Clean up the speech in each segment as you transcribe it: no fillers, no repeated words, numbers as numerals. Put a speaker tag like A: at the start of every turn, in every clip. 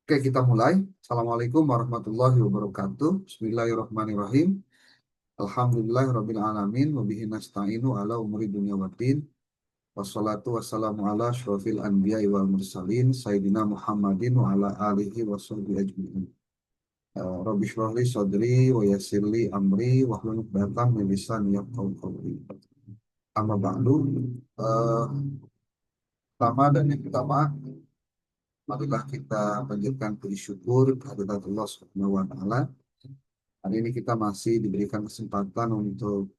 A: Oke, kita mulai. Assalamualaikum warahmatullahi wabarakatuh. Bismillahirrahmanirrahim. Alhamdulillahirabbil alamin wa bihi nasta'inu ala umuri dunya waddin. Wassalatu wassalamu ala asyrofil anbiya'i wal mursalin sayyidina Muhammadin wa ala alihi wa sahbihi ajma'in. Rabbi shrah li sadri wa yassir li amri wa hlul 'uqdatam min lisani yafqahu qawli. Amma ba'du. Eh, Pertama dan yang utama, marilah kita panjatkan puji syukur kehadirat Allah Subhanahu wa taala. Hari ini kita masih diberikan kesempatan untuk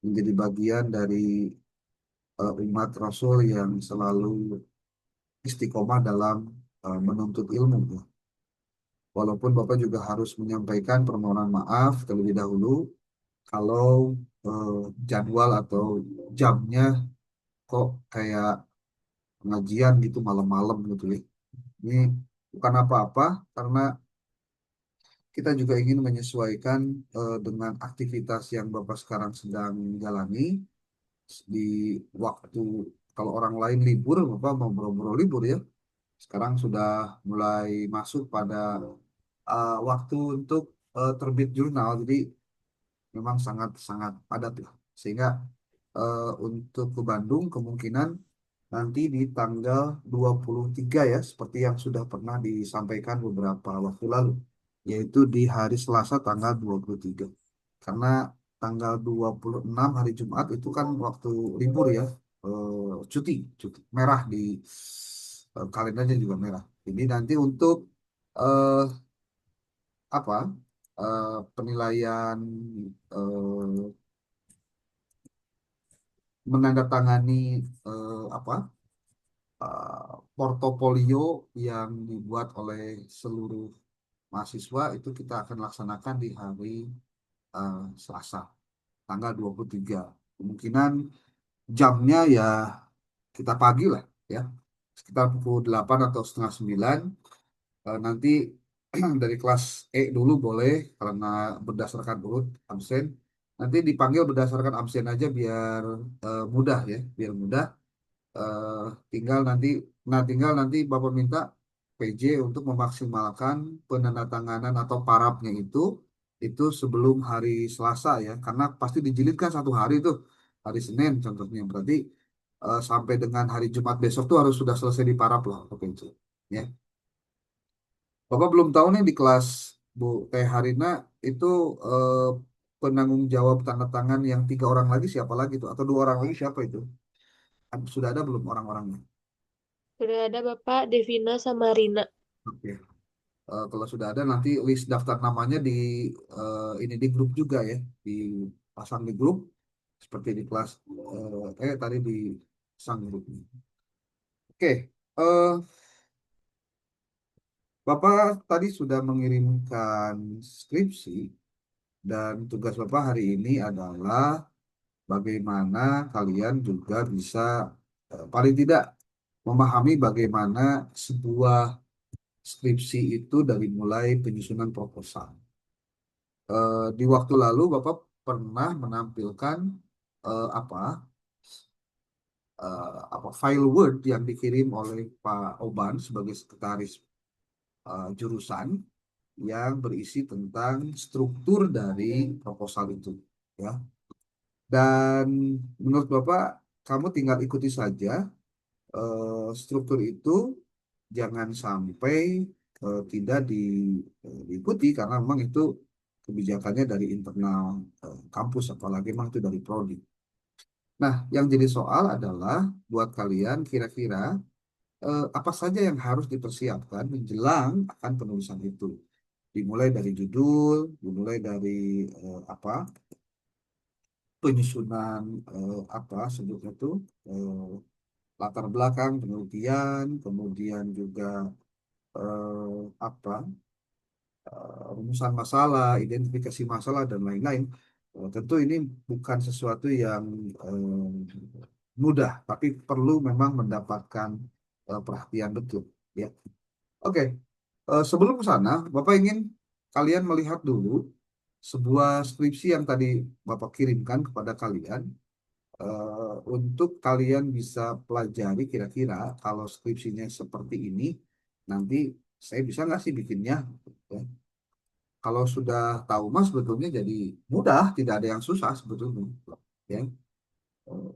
A: menjadi bagian dari umat Rasul yang selalu istiqomah dalam menuntut ilmu, ya. Walaupun Bapak juga harus menyampaikan permohonan maaf terlebih dahulu kalau jadwal atau jamnya kok kayak pengajian gitu malam-malam gitu ya. Ini bukan apa-apa karena kita juga ingin menyesuaikan dengan aktivitas yang Bapak sekarang sedang jalani di waktu kalau orang lain libur, Bapak mau boro-boro libur ya. Sekarang sudah mulai masuk pada waktu untuk terbit jurnal, jadi memang sangat-sangat padat lah. Sehingga untuk ke Bandung kemungkinan nanti di tanggal 23 ya, seperti yang sudah pernah disampaikan beberapa waktu lalu, yaitu di hari Selasa tanggal 23. Karena tanggal 26 hari Jumat itu kan waktu libur ya, cuti merah di kalendernya juga merah. Jadi nanti untuk eh, apa penilaian eh, menandatangani apa portofolio yang dibuat oleh seluruh mahasiswa itu kita akan laksanakan di hari Selasa tanggal 23. Kemungkinan jamnya ya kita pagi lah ya, sekitar pukul 8 atau setengah 9. Nanti dari kelas dulu boleh karena berdasarkan urut absen. Nanti dipanggil berdasarkan absen aja biar mudah ya, biar mudah. Eh, tinggal nanti Bapak minta PJ untuk memaksimalkan penandatanganan atau parapnya itu sebelum hari Selasa ya, karena pasti dijilidkan satu hari tuh, hari Senin contohnya. Berarti sampai dengan hari Jumat besok tuh harus sudah selesai di parap lah PJ ya. Bapak belum tahu nih di kelas Bu Teh Harina itu eh, penanggung jawab tanda tangan yang 3 orang lagi siapa lagi tuh, atau 2 orang lagi siapa itu? Sudah ada belum orang-orangnya?
B: Sudah ada Bapak Devina sama Rina.
A: Oke. Kalau sudah ada nanti list daftar namanya di ini di grup juga ya, dipasang di grup seperti di kelas tadi di pasang grupnya. Oke, eh, Bapak tadi sudah mengirimkan skripsi dan tugas Bapak hari ini adalah bagaimana kalian juga bisa paling tidak memahami bagaimana sebuah skripsi itu dari mulai penyusunan proposal. Di waktu lalu Bapak pernah menampilkan apa file Word yang dikirim oleh Pak Oban sebagai sekretaris jurusan yang berisi tentang struktur dari proposal itu, ya. Dan menurut Bapak, kamu tinggal ikuti saja struktur itu, jangan sampai tidak diikuti karena memang itu kebijakannya dari internal kampus, apalagi memang itu dari prodi. Nah, yang jadi soal adalah buat kalian kira-kira apa saja yang harus dipersiapkan menjelang akan penulisan itu. Dimulai dari judul, dimulai dari apa penyusunan apa sebutnya itu eh, latar belakang penelitian, kemudian juga apa rumusan masalah, identifikasi masalah dan lain-lain. Tentu ini bukan sesuatu yang mudah, tapi perlu memang mendapatkan perhatian betul, ya. Oke, sebelum ke sana, Bapak ingin kalian melihat dulu sebuah skripsi yang tadi Bapak kirimkan kepada kalian. Untuk kalian bisa pelajari kira-kira kalau skripsinya seperti ini, nanti saya bisa nggak sih bikinnya? Ya. Kalau sudah tahu mas sebetulnya jadi mudah, tidak ada yang susah sebetulnya. Ya. Eh,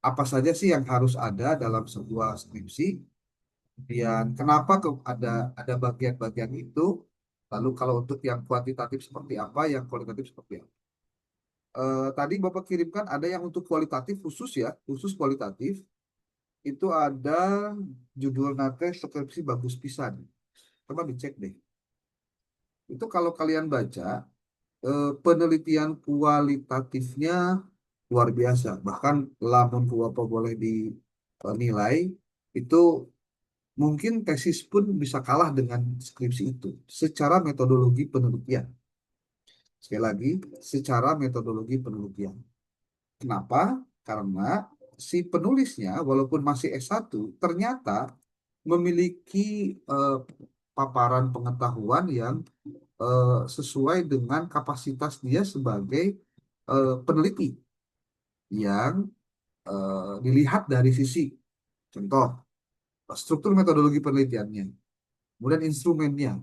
A: Apa saja sih yang harus ada dalam sebuah skripsi? Dan kenapa ada bagian-bagian itu? Lalu kalau untuk yang kuantitatif seperti apa, yang kualitatif seperti apa? Tadi Bapak kirimkan ada yang untuk kualitatif khusus ya, khusus kualitatif. Itu ada judul nate skripsi bagus pisan. Coba dicek deh. Itu kalau kalian baca, penelitian kualitatifnya luar biasa. Bahkan lamun apa boleh dinilai, itu mungkin tesis pun bisa kalah dengan skripsi itu secara metodologi penelitian. Sekali lagi, secara metodologi penelitian. Kenapa? Karena si penulisnya walaupun masih S1 ternyata memiliki eh, paparan pengetahuan yang sesuai dengan kapasitas dia sebagai peneliti yang dilihat dari sisi contoh struktur metodologi penelitiannya, kemudian instrumennya,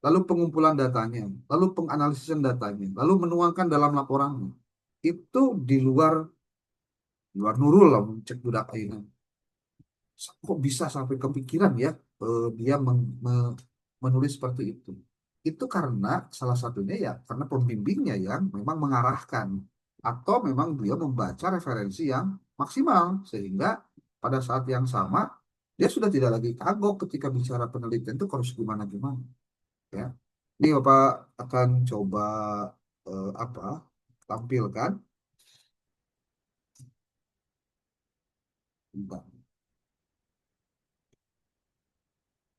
A: lalu pengumpulan datanya, lalu penganalisan datanya, lalu menuangkan dalam laporannya. Itu di luar nurul lah cek budak aina. Kok bisa sampai kepikiran ya dia menulis seperti itu. Itu karena salah satunya ya karena pembimbingnya yang memang mengarahkan atau memang dia membaca referensi yang maksimal sehingga pada saat yang sama dia sudah tidak lagi kagok ketika bicara penelitian itu harus gimana gimana ya. Ini Bapak akan coba apa tampilkan. Bentar.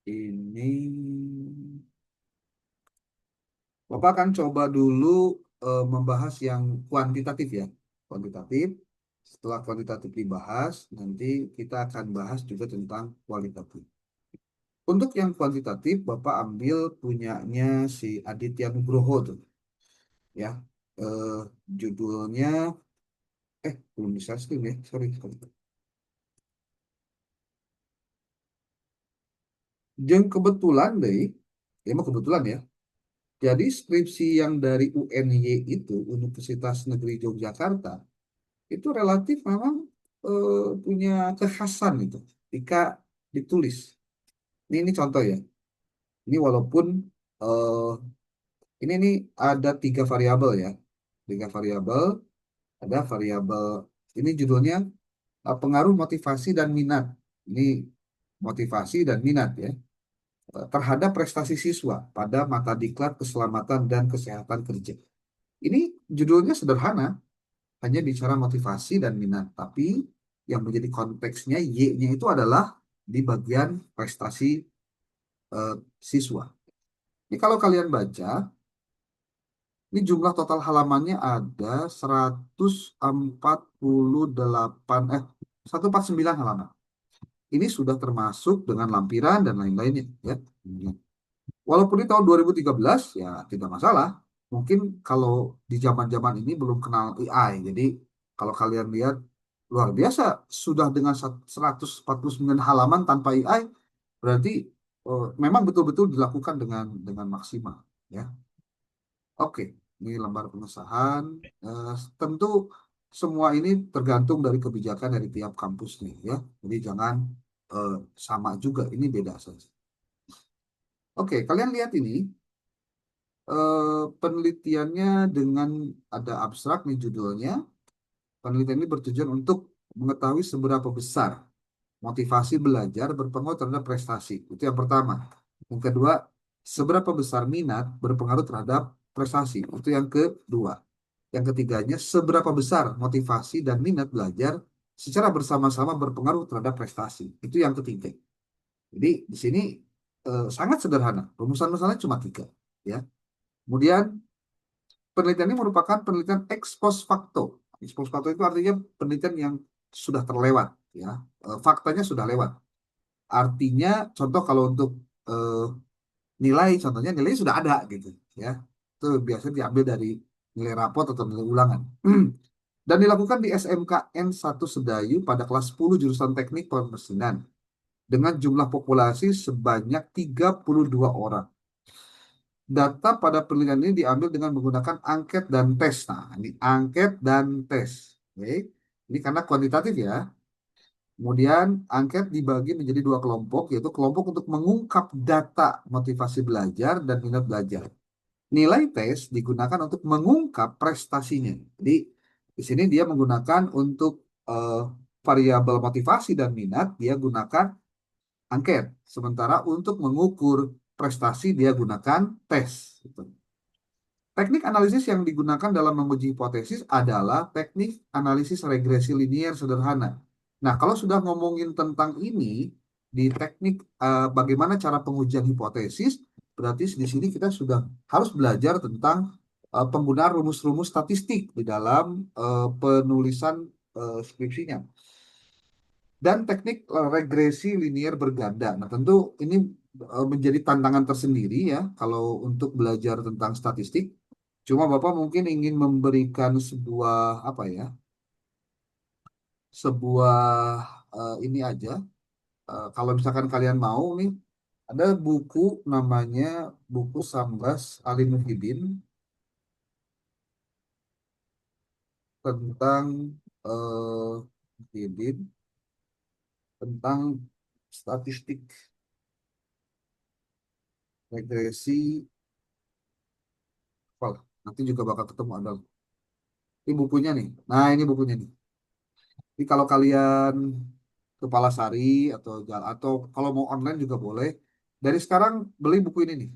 A: Ini Bapak akan coba dulu membahas yang kuantitatif ya. Kuantitatif. Setelah kuantitatif dibahas, nanti kita akan bahas juga tentang kualitatif. Untuk yang kuantitatif, Bapak ambil punyanya si Aditya Nugroho tuh, ya. Eh, Judulnya, belum bisa stream ya, sorry, sorry. Yang kebetulan deh, ya mah kebetulan ya. Jadi skripsi yang dari UNY itu, Universitas Negeri Yogyakarta, itu relatif memang punya kekhasan itu ketika ditulis. Ini contoh ya. Ini walaupun eh, ini nih ada tiga variabel ya, tiga variabel. Ada variabel ini judulnya pengaruh motivasi dan minat. Ini motivasi dan minat ya terhadap prestasi siswa pada mata diklat keselamatan dan kesehatan kerja. Ini judulnya sederhana, hanya bicara motivasi dan minat, tapi yang menjadi konteksnya Y-nya itu adalah di bagian prestasi siswa. Ini kalau kalian baca, ini jumlah total halamannya ada 148 149 halaman. Ini sudah termasuk dengan lampiran dan lain-lainnya ya. Walaupun di tahun 2013 ya tidak masalah. Mungkin kalau di zaman-zaman ini belum kenal AI. Jadi kalau kalian lihat luar biasa sudah dengan 149 halaman tanpa AI berarti memang betul-betul dilakukan dengan maksimal ya. Oke, ini lembar pengesahan. Tentu semua ini tergantung dari kebijakan dari tiap kampus nih ya. Jadi jangan eh, sama juga, ini beda saja. Oke, kalian lihat ini penelitiannya dengan ada abstrak nih judulnya. Penelitian ini bertujuan untuk mengetahui seberapa besar motivasi belajar berpengaruh terhadap prestasi. Itu yang pertama. Yang kedua, seberapa besar minat berpengaruh terhadap prestasi. Itu yang kedua. Yang ketiganya, seberapa besar motivasi dan minat belajar secara bersama-sama berpengaruh terhadap prestasi. Itu yang ketiga. Jadi di sini sangat sederhana. Rumusan masalahnya cuma tiga. Ya. Kemudian penelitian ini merupakan penelitian ex post facto. Ex post facto itu artinya penelitian yang sudah terlewat. Ya. Faktanya sudah lewat. Artinya, contoh kalau untuk eh, nilai, contohnya nilainya sudah ada gitu. Ya. Itu biasanya diambil dari nilai rapot atau nilai ulangan. dan dilakukan di SMKN 1 Sedayu pada kelas 10 jurusan teknik permesinan dengan jumlah populasi sebanyak 32 orang. Data pada penelitian ini diambil dengan menggunakan angket dan tes. Nah, ini angket dan tes. Oke. Ini karena kuantitatif ya. Kemudian angket dibagi menjadi dua kelompok, yaitu kelompok untuk mengungkap data motivasi belajar dan minat belajar. Nilai tes digunakan untuk mengungkap prestasinya. Jadi di sini dia menggunakan untuk variabel motivasi dan minat, dia gunakan angket. Sementara untuk mengukur prestasi dia gunakan tes. Gitu. Teknik analisis yang digunakan dalam menguji hipotesis adalah teknik analisis regresi linier sederhana. Nah, kalau sudah ngomongin tentang ini di teknik bagaimana cara pengujian hipotesis, berarti di sini kita sudah harus belajar tentang penggunaan rumus-rumus statistik di dalam penulisan skripsinya dan teknik regresi linier berganda. Nah, tentu ini menjadi tantangan tersendiri ya kalau untuk belajar tentang statistik. Cuma Bapak mungkin ingin memberikan sebuah apa ya? Sebuah ini aja. Kalau misalkan kalian mau nih, ada buku namanya buku Sambas Ali Muhyiddin tentang Muhyiddin tentang statistik regresi. Wah, nanti juga bakal ketemu ada. Ini bukunya nih. Nah, ini bukunya nih. Jadi kalau kalian ke Palasari atau kalau mau online juga boleh. Dari sekarang beli buku ini nih.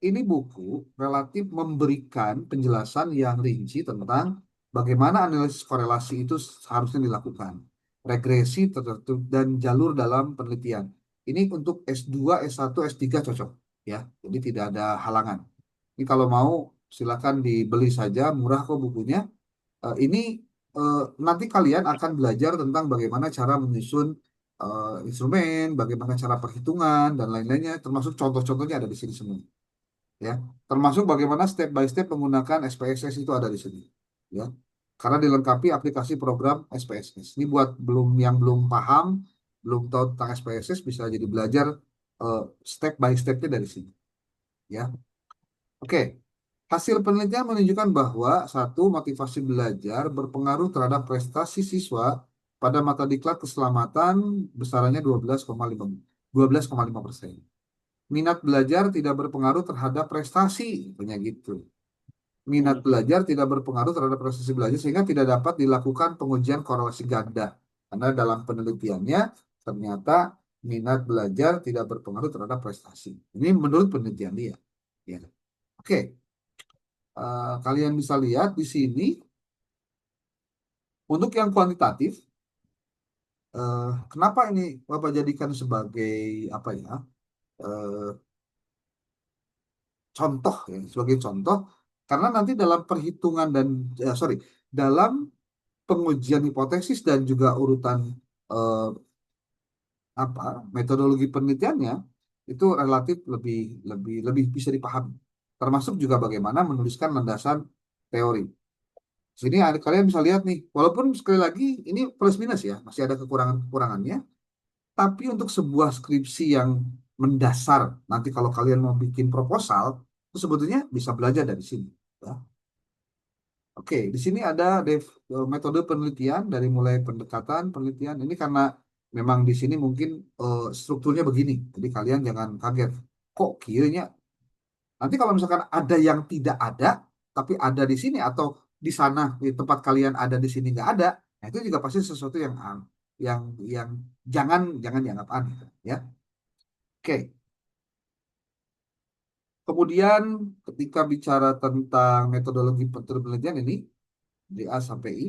A: Ini buku relatif memberikan penjelasan yang rinci tentang bagaimana analisis korelasi itu seharusnya dilakukan. Regresi tertentu dan jalur dalam penelitian. Ini untuk S2, S1, S3 cocok ya. Jadi tidak ada halangan. Ini kalau mau silakan dibeli saja, murah kok bukunya. Ini nanti kalian akan belajar tentang bagaimana cara menyusun instrumen, bagaimana cara perhitungan dan lain-lainnya, termasuk contoh-contohnya ada di sini semua, ya. Termasuk bagaimana step by step menggunakan SPSS itu ada di sini, ya. Karena dilengkapi aplikasi program SPSS. Ini buat yang belum paham, belum tahu tentang SPSS bisa jadi belajar eh, step by stepnya dari sini, ya. Oke, hasil penelitian menunjukkan bahwa satu, motivasi belajar berpengaruh terhadap prestasi siswa pada mata diklat keselamatan besarannya 12,5%. Minat belajar tidak berpengaruh terhadap prestasi, punya gitu. Minat belajar tidak berpengaruh terhadap prestasi belajar sehingga tidak dapat dilakukan pengujian korelasi ganda. Karena dalam penelitiannya ternyata minat belajar tidak berpengaruh terhadap prestasi. Ini menurut penelitian dia. Ya. Oke. Kalian bisa lihat di sini untuk yang kuantitatif, kenapa ini Bapak jadikan sebagai apa ya eh, contoh ya sebagai contoh karena nanti dalam perhitungan dan sorry dalam pengujian hipotesis dan juga urutan eh, apa metodologi penelitiannya itu relatif lebih lebih lebih bisa dipahami termasuk juga bagaimana menuliskan landasan teori. Sini kalian bisa lihat nih, walaupun sekali lagi ini plus minus ya, masih ada kekurangan-kekurangannya. Tapi untuk sebuah skripsi yang mendasar, nanti kalau kalian mau bikin proposal, itu sebetulnya bisa belajar dari sini. Ya. Oke, di sini ada metode penelitian dari mulai pendekatan penelitian. Ini karena memang di sini mungkin strukturnya begini, jadi kalian jangan kaget. Kok kayaknya nanti kalau misalkan ada yang tidak ada, tapi ada di sini atau di sana di tempat kalian ada di sini nggak ada, nah itu juga pasti sesuatu yang yang jangan jangan dianggap aneh, ya. Oke, kemudian ketika bicara tentang metodologi penelitian ini dari A sampai I,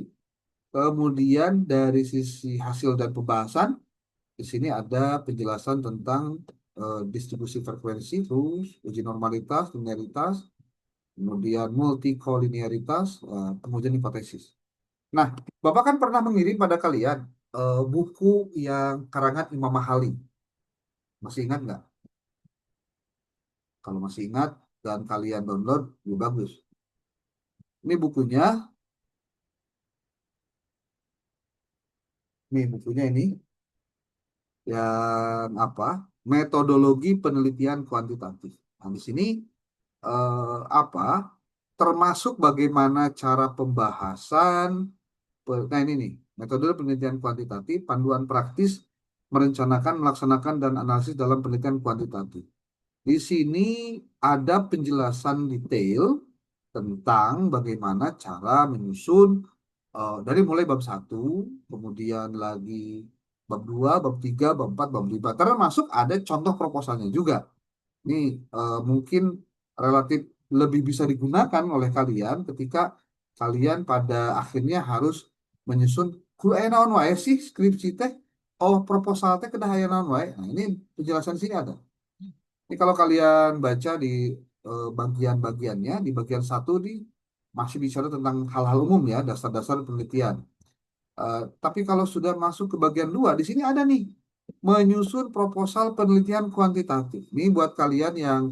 A: kemudian dari sisi hasil dan pembahasan di sini ada penjelasan tentang distribusi frekuensi, rules, uji normalitas, linearitas, kemudian multikolinearitas, kemudian hipotesis. Nah, Bapak kan pernah mengirim pada kalian buku yang karangan Imam Mahali. Masih ingat nggak? Kalau masih ingat dan kalian download, lebih bagus. Ini bukunya Nih bukunya ini yang apa? Metodologi penelitian kuantitatif. Nah, di sini apa? Termasuk bagaimana cara pembahasan. Nah ini nih, metode penelitian kuantitatif, panduan praktis, merencanakan, melaksanakan, dan analisis dalam penelitian kuantitatif. Di sini ada penjelasan detail tentang bagaimana cara menyusun dari mulai bab satu, kemudian lagi bab 2, bab 3, bab 4, bab 5. Termasuk ada contoh proposalnya juga. Ini mungkin relatif lebih bisa digunakan oleh kalian ketika kalian pada akhirnya harus menyusun aya naon wae sih skripsi teh. Oh, proposal teh kedah aya naon wae. Nah, ini penjelasan sini ada. Ini kalau kalian baca di bagian-bagiannya, di bagian satu di masih bicara tentang hal-hal umum ya, dasar-dasar penelitian. Tapi kalau sudah masuk ke bagian dua, di sini ada nih menyusun proposal penelitian kuantitatif. Ini buat kalian yang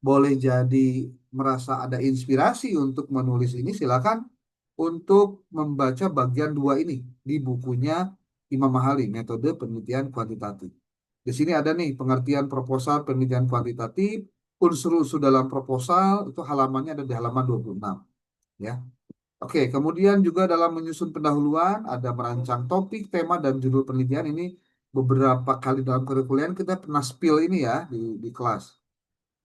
A: boleh jadi merasa ada inspirasi untuk menulis ini, silakan untuk membaca bagian dua ini di bukunya Imam Mahali, Metode Penelitian Kuantitatif. Di sini ada nih pengertian proposal penelitian kuantitatif, unsur-unsur dalam proposal, itu halamannya ada di halaman 26. Ya. Oke, kemudian juga dalam menyusun pendahuluan, ada merancang topik, tema, dan judul penelitian. Ini beberapa kali dalam kurikulum kita pernah spill ini ya di kelas.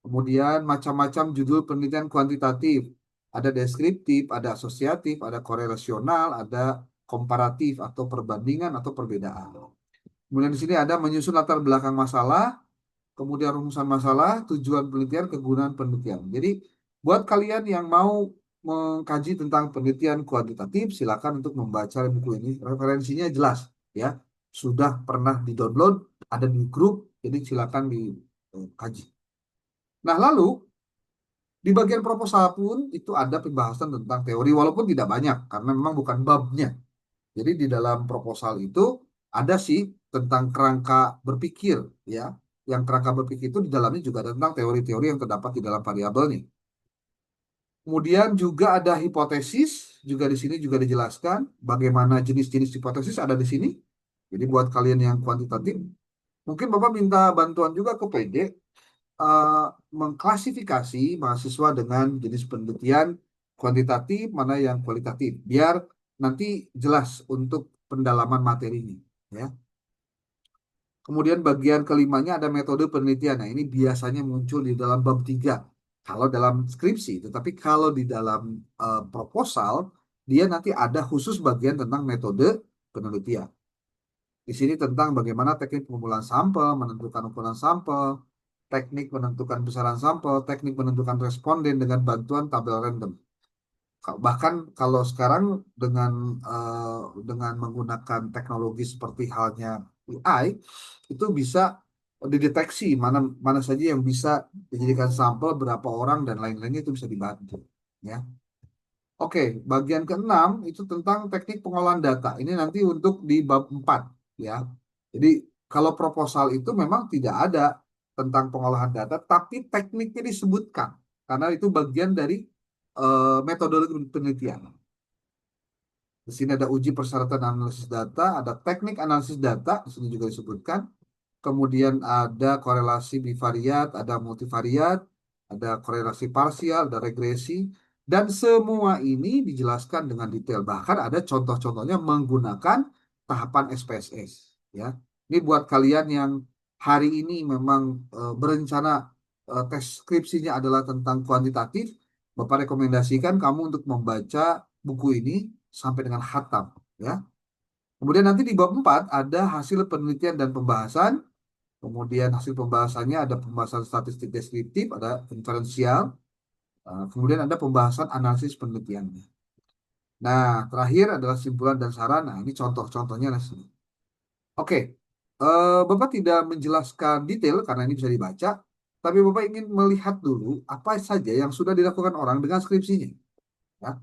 A: Kemudian macam-macam judul penelitian kuantitatif. Ada deskriptif, ada asosiatif, ada korelasional, ada komparatif atau perbandingan atau perbedaan. Kemudian di sini ada menyusun latar belakang masalah, kemudian rumusan masalah, tujuan penelitian, kegunaan penelitian. Jadi buat kalian yang mau mengkaji tentang penelitian kuantitatif, silakan untuk membaca buku ini. Referensinya jelas ya. Sudah pernah di-download, ada di grup, jadi silakan dikaji. Nah, lalu di bagian proposal pun itu ada pembahasan tentang teori walaupun tidak banyak karena memang bukan babnya. Jadi di dalam proposal itu ada sih tentang kerangka berpikir ya. Yang kerangka berpikir itu di dalamnya juga ada tentang teori-teori yang terdapat di dalam variabelnya. Kemudian juga ada hipotesis, juga di sini juga dijelaskan bagaimana jenis-jenis hipotesis ada di sini. Jadi buat kalian yang kuantitatif, mungkin Bapak minta bantuan juga ke PD eh, mengklasifikasi mahasiswa dengan jenis penelitian kuantitatif mana yang kualitatif, biar nanti jelas untuk pendalaman materinya. Ya. Kemudian bagian kelimanya ada metode penelitian. Nah, ini biasanya muncul di dalam bab 3. Kalau dalam skripsi, tetapi kalau di dalam proposal, dia nanti ada khusus bagian tentang metode penelitian. Di sini tentang bagaimana teknik pengumpulan sampel, menentukan ukuran sampel, teknik menentukan besaran sampel, teknik menentukan responden dengan bantuan tabel random. Bahkan kalau sekarang dengan dengan menggunakan teknologi seperti halnya AI, itu bisa dideteksi mana mana saja yang bisa dijadikan sampel, berapa orang dan lain-lainnya itu bisa dibantu. Ya. Oke, bagian keenam itu tentang teknik pengolahan data. Ini nanti untuk di bab 4 ya. Jadi kalau proposal itu memang tidak ada tentang pengolahan data, tapi tekniknya disebutkan karena itu bagian dari metodologi penelitian. Di sini ada uji persyaratan analisis data, ada teknik analisis data, di sini juga disebutkan. Kemudian ada korelasi bivariat, ada multivariat, ada korelasi parsial, ada regresi, dan semua ini dijelaskan dengan detail. Bahkan ada contoh-contohnya menggunakan tahapan SPSS. Ya, ini buat kalian yang hari ini memang berencana tes skripsinya adalah tentang kuantitatif, Bapak rekomendasikan kamu untuk membaca buku ini sampai dengan khatam. Ya. Kemudian nanti di bab 4 ada hasil penelitian dan pembahasan. Kemudian hasil pembahasannya ada pembahasan statistik deskriptif, ada inferensial, kemudian ada pembahasan analisis penelitiannya. Nah, terakhir adalah simpulan dan saran. Nah, ini contoh-contohnya di sini. Oke, Bapak tidak menjelaskan detail karena ini bisa dibaca, tapi Bapak ingin melihat dulu apa saja yang sudah dilakukan orang dengan skripsinya. Ya.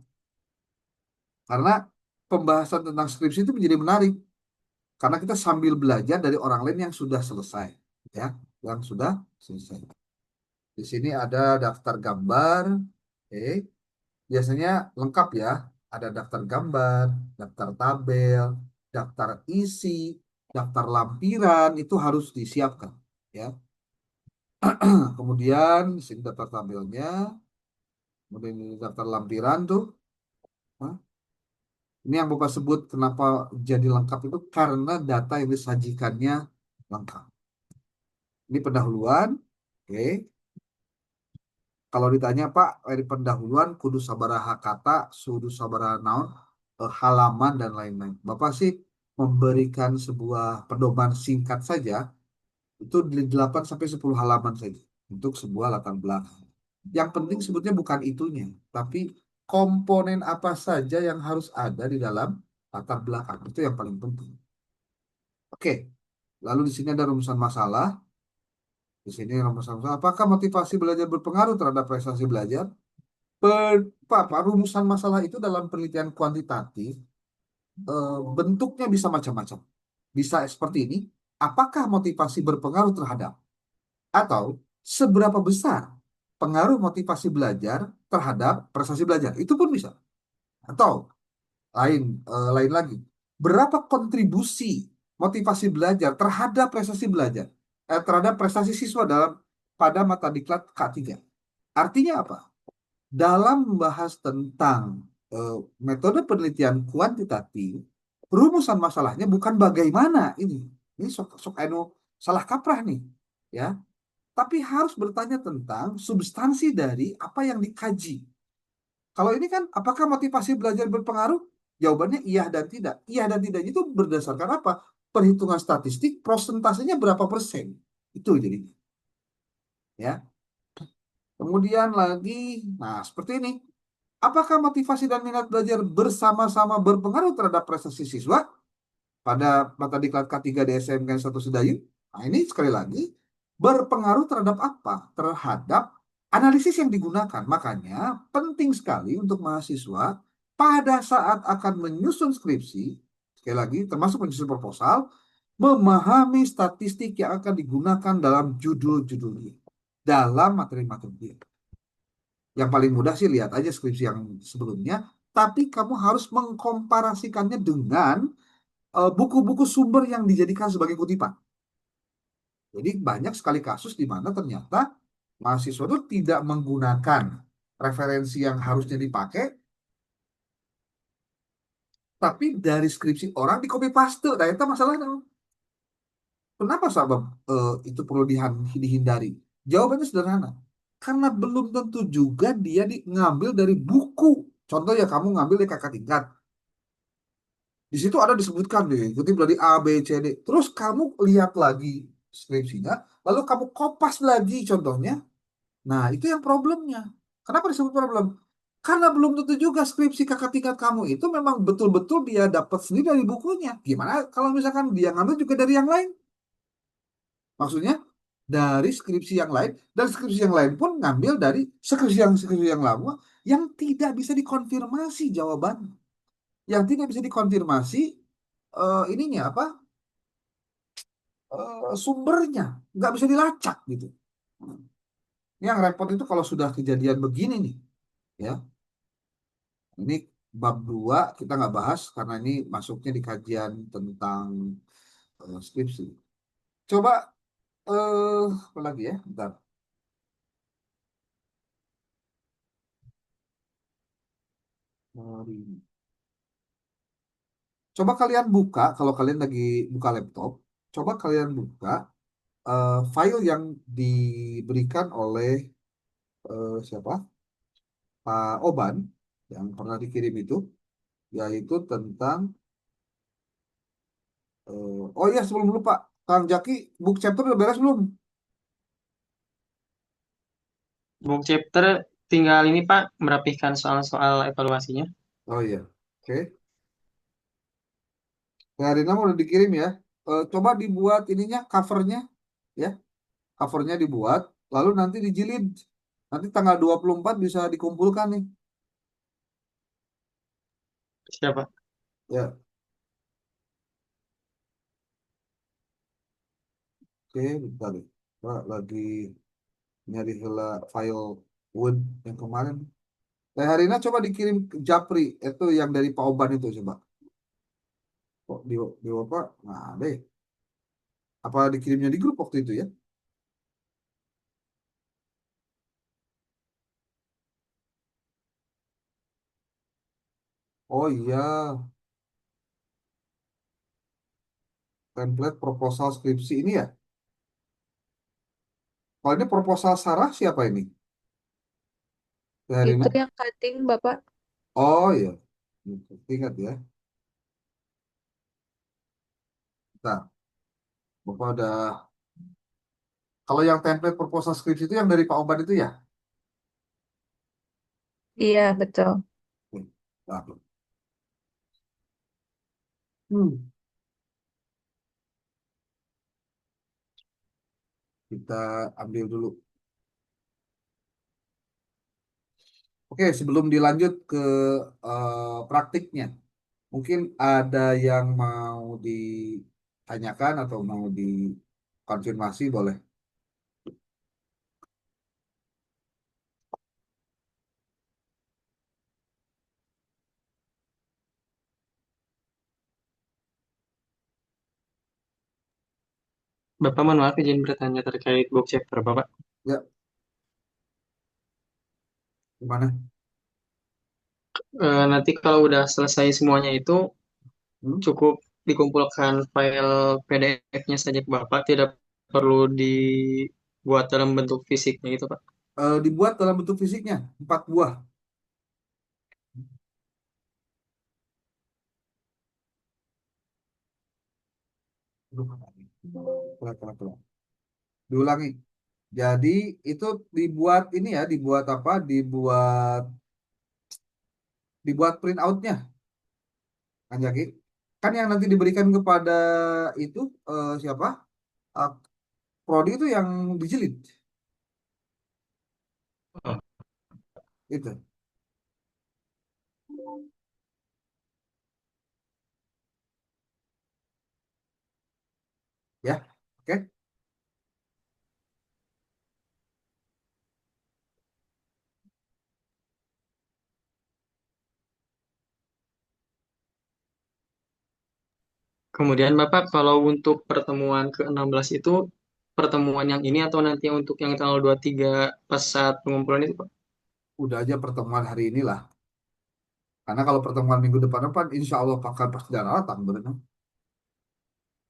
A: Karena pembahasan tentang skripsi itu menjadi menarik, karena kita sambil belajar dari orang lain yang sudah selesai. Ya, yang sudah selesai. Di sini ada daftar gambar. Oke. Biasanya lengkap ya. Ada daftar gambar, daftar tabel, daftar isi, daftar lampiran itu harus disiapkan, ya. Kemudian di sini daftar tabelnya, kemudian ini daftar lampiran tuh. Hah? Ini yang Bapak sebut kenapa jadi lengkap itu karena data yang disajikannya lengkap. Ini pendahuluan, oke. Kalau ditanya Pak, dari pendahuluan kudu sabaraha kata, sudu sabaraha naon, halaman dan lain-lain. Bapak sih memberikan sebuah pedoman singkat saja, itu di 8 sampai 10 halaman saja untuk sebuah latar belakang. Yang penting sebetulnya bukan itunya, tapi komponen apa saja yang harus ada di dalam latar belakang. Itu yang paling penting. Oke, lalu di sini ada rumusan masalah. Di sini rumusan masalah. Apakah motivasi belajar berpengaruh terhadap prestasi belajar? Rumusan masalah itu dalam penelitian kuantitatif bentuknya bisa macam-macam. Bisa seperti ini. Apakah motivasi berpengaruh terhadap atau seberapa besar pengaruh motivasi belajar terhadap prestasi belajar? Itu pun bisa. Atau lain lagi. Berapa kontribusi motivasi belajar terhadap prestasi belajar? Terhadap prestasi siswa dalam pada mata diklat K3. Artinya apa? Dalam membahas tentang eh, metode penelitian kuantitatif, rumusan masalahnya bukan bagaimana ini. Ini sok sok anu salah kaprah nih, ya. Tapi harus bertanya tentang substansi dari apa yang dikaji. Kalau ini kan, apakah motivasi belajar berpengaruh? Jawabannya iya dan tidak. Iya dan tidak itu berdasarkan apa? Perhitungan statistik, prosentasenya berapa persen? Itu jadi, ya. Kemudian lagi, nah seperti ini. Apakah motivasi dan minat belajar bersama-sama berpengaruh terhadap prestasi siswa pada mata diklat K3 di SMK 1 Sedayu? Nah, ini sekali lagi berpengaruh terhadap apa? Terhadap analisis yang digunakan. Makanya penting sekali untuk mahasiswa pada saat akan menyusun skripsi, sekali lagi termasuk menyusun proposal, memahami statistik yang akan digunakan dalam judul-judulnya, dalam materi-materi dia. Yang paling mudah sih lihat aja skripsi yang sebelumnya, tapi kamu harus mengkomparasikannya dengan buku-buku sumber yang dijadikan sebagai kutipan. Jadi banyak sekali kasus di mana ternyata mahasiswa itu tidak menggunakan referensi yang harusnya dipakai, tapi dari skripsi orang di copy paste. Nah, itu masalahnya. Kenapa sahabat itu perlu dihindari? Jawabannya sederhana. Karena belum tentu juga dia ngambil dari buku. Contoh ya, kamu ngambil dari kakak tingkat. Di situ ada disebutkan deh, kutip dari A, B, C, D. Terus kamu lihat lagi skripsinya, lalu kamu kopas lagi contohnya. Nah, itu yang problemnya. Kenapa disebut problem? Karena belum tentu juga skripsi kakak tingkat kamu itu memang betul-betul dia dapat sendiri dari bukunya. Gimana kalau misalkan dia ngambil juga dari yang lain? Maksudnya dari skripsi yang lain, dan skripsi yang lain pun ngambil dari skripsi yang lama yang tidak bisa dikonfirmasi jawabannya, yang tidak bisa dikonfirmasi ininya apa sumbernya, nggak bisa dilacak gitu. Yang repot itu kalau sudah kejadian begini nih, ya. Ini bab 2 kita nggak bahas karena ini masuknya di kajian tentang skripsi. Coba apa lagi ya? Bentar. Coba kalian buka, kalau kalian lagi buka laptop, coba kalian buka file yang diberikan oleh siapa? Pak Oban yang pernah dikirim itu, yaitu tentang oh iya sebelum lupa, Kang Jaki, book chapter udah beres belum?
C: Book chapter tinggal ini Pak, merapihkan soal-soal evaluasinya.
A: Oh iya, oke. Nah, Rina udah dikirim ya. Coba dibuat ininya, covernya, ya. Covernya dibuat, lalu nanti dijilid. Nanti tanggal 24 bisa dikumpulkan nih.
C: Siapa?
A: Ya, oke, bentar deh. Pak, lagi nyari hela file Word yang kemarin. Teh Harina coba dikirim ke Japri, itu yang dari Pak Oban itu coba. Kok di Bapak nggak ada ya? Apa dikirimnya di grup waktu itu ya? Oh iya, template proposal skripsi ini ya. Kalau ini proposal Sarah siapa ini?
B: Itu
A: Herina?
B: yang cutting Bapak.
A: Oh iya, gitu. Ingat ya. Nah, Bapak udah. Kalau yang template proposal skripsi itu yang dari Pak Oban itu ya?
B: Iya, betul.
A: Nah, hmm, kita ambil dulu. Oke, sebelum dilanjut ke praktiknya, mungkin ada yang mau ditanyakan atau mau dikonfirmasi, boleh.
C: Bapak mohon maaf izin bertanya terkait book chapter Bapak.
A: Ya, gimana?
C: Nanti kalau udah selesai semuanya itu
A: Hmm?
C: cukup dikumpulkan file PDF-nya saja ke Bapak, tidak perlu dibuat dalam bentuk fisiknya gitu Pak.
A: Dibuat dalam bentuk fisiknya, 4 buah. Aduh, pelan, pelan, pelan. Diulangi. Jadi itu dibuat ini ya, dibuat apa? Dibuat print outnya, kan Jaki? Kan yang nanti diberikan kepada itu siapa? Eh, Prodi itu yang dijilid,
C: Oh,
A: itu, ya. Oke.
C: kemudian Bapak kalau untuk pertemuan ke-16 itu pertemuan yang ini atau nanti untuk yang tanggal 23 pas saat pengumpulan itu Pak?
A: Udah aja pertemuan hari inilah. Karena kalau pertemuan minggu depan, insya Allah pakar pasti datang berenang.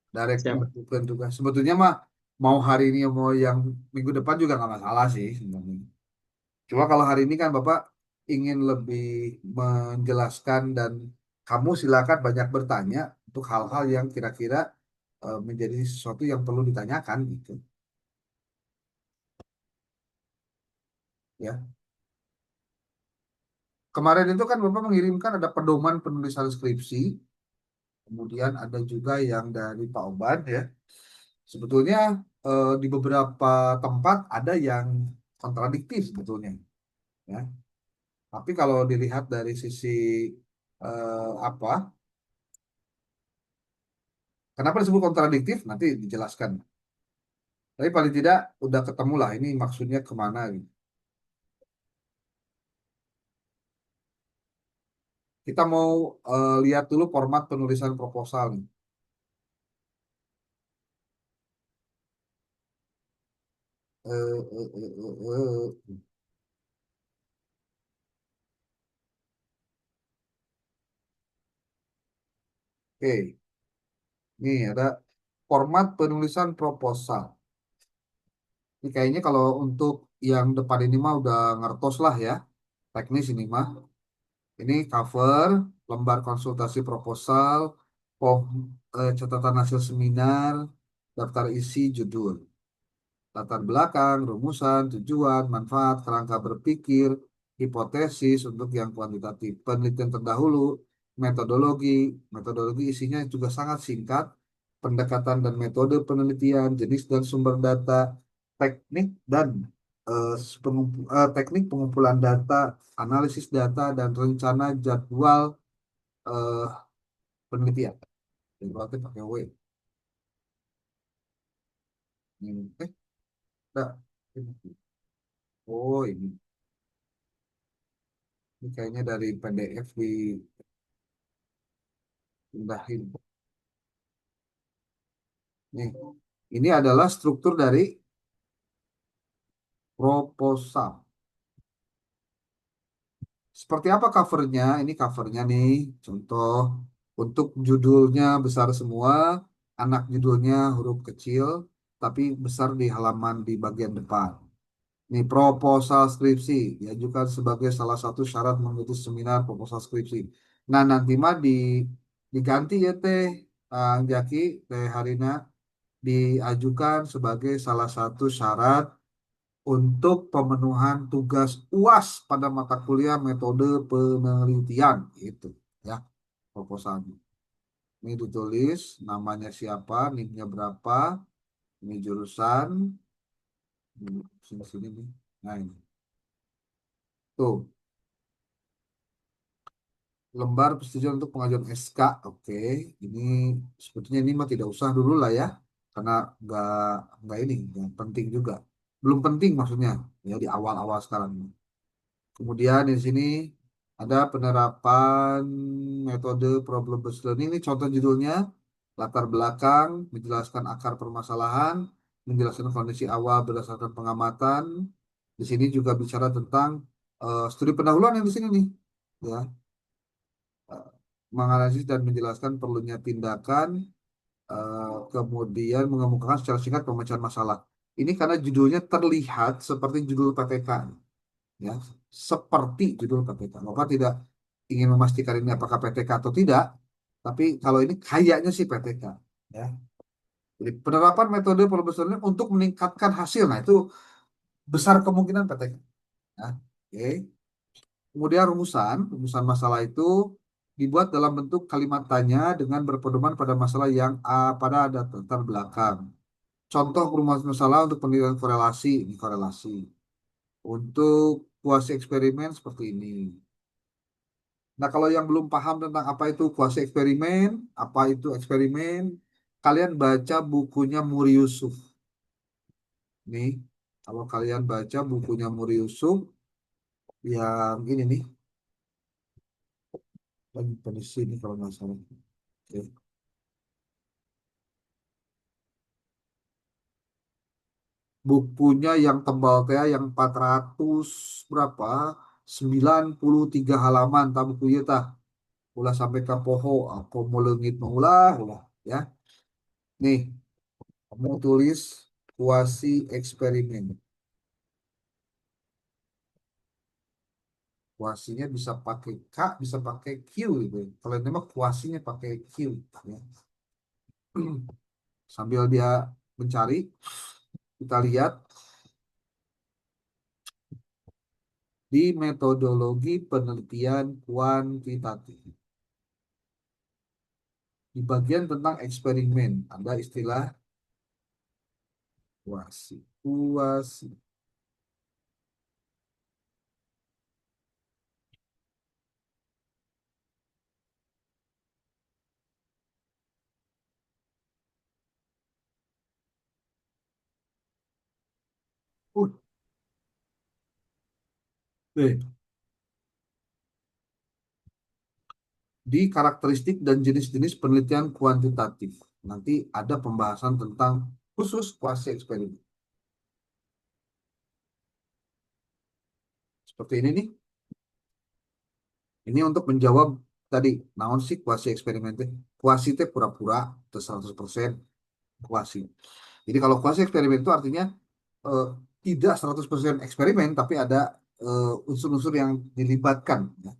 A: Direct
C: Siap, Pak.
A: menentukan tugas. Sebetulnya mah mau hari ini mau yang minggu depan juga nggak masalah sih sebenarnya. Cuma kalau hari ini kan Bapak ingin lebih menjelaskan dan kamu silakan banyak bertanya untuk hal-hal yang kira-kira menjadi sesuatu yang perlu ditanyakan gitu. Ya. Kemarin itu kan Bapak mengirimkan ada pedoman penulisan skripsi, kemudian ada juga yang dari Pak Oban ya. Sebetulnya di beberapa tempat ada yang kontradiktif sebetulnya, ya. Tapi kalau dilihat dari sisi apa, kenapa disebut kontradiktif nanti dijelaskan. Tapi paling tidak udah ketemu lah ini maksudnya kemana gitu. Kita mau lihat dulu format penulisan proposal nih. Eh, eh, eh, Oke, ini ada format penulisan proposal. Ini kayaknya kalau untuk yang depan ini mah udah ngertos lah ya, teknis ini mah. Ini cover, lembar konsultasi proposal, form catatan hasil seminar, daftar isi, judul, latar belakang, rumusan, tujuan, manfaat, kerangka berpikir, hipotesis untuk yang kuantitatif, penelitian terdahulu, metodologi, metodologi isinya juga sangat singkat, pendekatan dan metode penelitian, jenis dan sumber data, teknik dan teknik pengumpulan data, analisis data dan rencana jadwal eh, penelitian. Jadwalnya pakai W. Ini, enggak. Oh ini kayaknya dari PDF dipindahin. Nih, ini adalah struktur dari proposal. Seperti apa covernya? Ini covernya nih, contoh untuk judulnya besar semua, anak judulnya huruf kecil, tapi besar di halaman di bagian depan. Ini proposal skripsi diajukan sebagai salah satu syarat mengikuti seminar proposal skripsi. Nah, nanti mah diganti ya Teh Jaki, Teh Harina, diajukan sebagai salah satu syarat untuk pemenuhan tugas UAS pada mata kuliah metode penelitian gitu ya proposalnya. Ini ditulis namanya siapa, NIM-nya berapa, ini jurusan, ini sini-sini nih. Nah, ini. Tuh, lembar persetujuan untuk pengajuan SK. Oke, ini sebetulnya ini mah tidak usah dulu lah ya, karena nggak nggak penting juga. Belum penting maksudnya ya di awal-awal sekarang. Kemudian di sini ada penerapan metode problem based learning. Ini contoh judulnya, latar belakang, menjelaskan akar permasalahan, menjelaskan kondisi awal berdasarkan pengamatan. Di sini juga bicara tentang studi pendahuluan yang di sini nih, ya, eh, menganalisis dan menjelaskan perlunya tindakan, kemudian mengemukakan secara singkat pemecahan masalah. Ini karena judulnya terlihat seperti judul PTK, ya, seperti judul PTK. Bapak tidak ingin memastikan ini apakah PTK atau tidak, tapi kalau ini kayaknya sih PTK, ya. Jadi penerapan metode pemroseduran untuk meningkatkan hasil, nah itu besar kemungkinan PTK. Ya. Oke. Kemudian rumusan masalah itu dibuat dalam bentuk kalimat tanya dengan berpedoman pada masalah yang pada ada latar belakang. Contoh perumahan masalah untuk penilaian korelasi, ini korelasi. Untuk kuasi eksperimen seperti ini. Nah, kalau yang belum paham tentang apa itu kuasi eksperimen, apa itu eksperimen, kalian baca bukunya Muri Yusuf. Nih, kalau kalian baca bukunya Muri Yusuf, yang ini nih, lagi pada sini kalau nggak salah. Oke. Bukunya yang tebal teh, yang 400 berapa? 93 halaman, tak buku ieu tah. Ulah sampai ke poho, aku mau leungit mah ulah, ya. Nih, kamu tulis kuasi eksperimen. Kuasinya bisa pakai K, bisa pakai Q gitu. Kalau ini mah kuasinya pakai Q. Ya. Sambil dia mencari, kita lihat di metodologi penelitian kuantitatif. Di bagian tentang eksperimen, ada istilah kuasi. Kuasi. Uh, nih, di karakteristik dan jenis-jenis penelitian kuantitatif. Nanti ada pembahasan tentang khusus kuasi eksperimen. Seperti ini nih. Ini untuk menjawab tadi, naon sih kuasi eksperimen teh? Kuasi teh pura-pura, atau 100% kuasi. Jadi kalau kuasi eksperimen itu artinya eh, tidak 100% eksperimen, tapi ada unsur-unsur yang dilibatkan. Ya.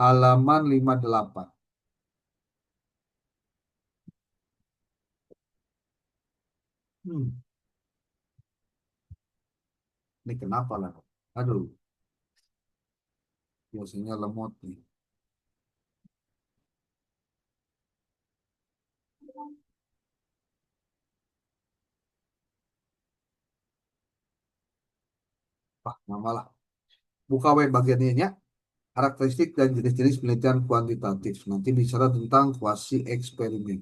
A: Halaman 58. Hmm, ini kenapa lah? Aduh, biasanya lemot nih. Wah, nama lah. Buka web bagian ini ya. Karakteristik dan jenis-jenis penelitian kuantitatif. Nanti bicara tentang kuasi eksperimen.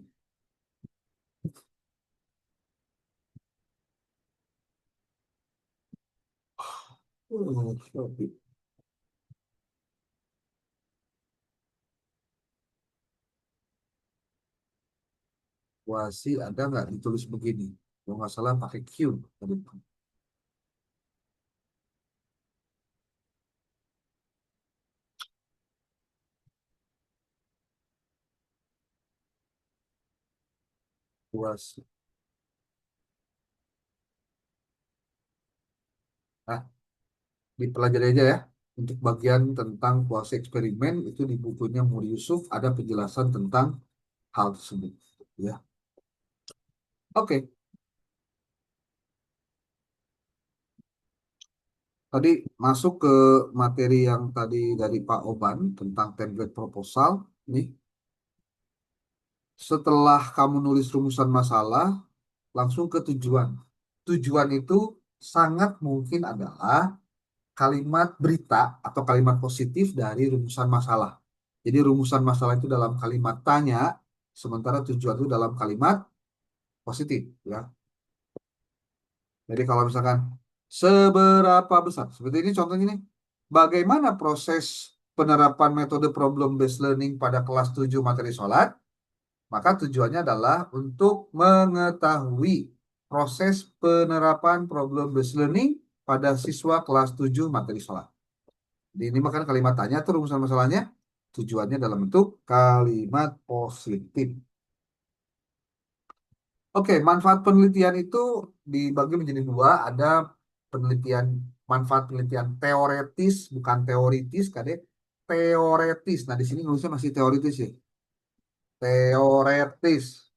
A: Sorry. Evaluasi ada nggak ditulis begini? Kalau nggak salah pakai Q tadi. Evaluasi. Nah, dipelajari aja ya. Untuk bagian tentang kuasi eksperimen itu di bukunya Muri Yusuf ada penjelasan tentang hal tersebut. Ya, oke. Tadi masuk ke materi yang tadi dari Pak Oban tentang template proposal. Nih, setelah kamu nulis rumusan masalah, langsung ke tujuan. Tujuan itu sangat mungkin adalah kalimat berita atau kalimat positif dari rumusan masalah. Jadi rumusan masalah itu dalam kalimat tanya, sementara tujuan itu dalam kalimat positif, ya. Jadi kalau misalkan seberapa besar, seperti ini contohnya ini, bagaimana proses penerapan metode problem based learning pada kelas 7 materi sholat, maka tujuannya adalah untuk mengetahui proses penerapan problem based learning pada siswa kelas 7 materi sholat. Jadi ini makan kalimat tanya tuh rumusan masalahnya, tujuannya dalam bentuk kalimat positif. Oke, manfaat penelitian itu dibagi menjadi dua. Ada penelitian, manfaat penelitian teoretis, bukan teoritis, kadek teoretis. Nah, di sini nulisnya masih teoritis ya. Teoretis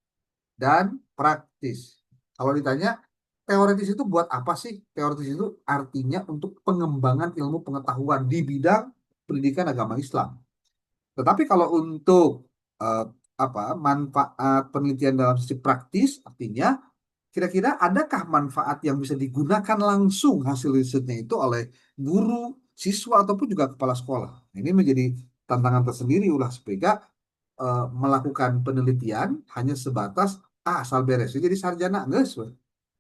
A: dan praktis. Kalau ditanya, teoretis itu buat apa sih? Teoretis itu artinya untuk pengembangan ilmu pengetahuan di bidang pendidikan agama Islam. Tetapi kalau untuk eh, manfaat penelitian dalam sisi praktis, artinya kira-kira adakah manfaat yang bisa digunakan langsung hasil risetnya itu oleh guru, siswa, ataupun juga kepala sekolah? Nah, ini menjadi tantangan tersendiri ulah SPK melakukan penelitian hanya sebatas asal beres. Jadi sarjana enggak sesuai.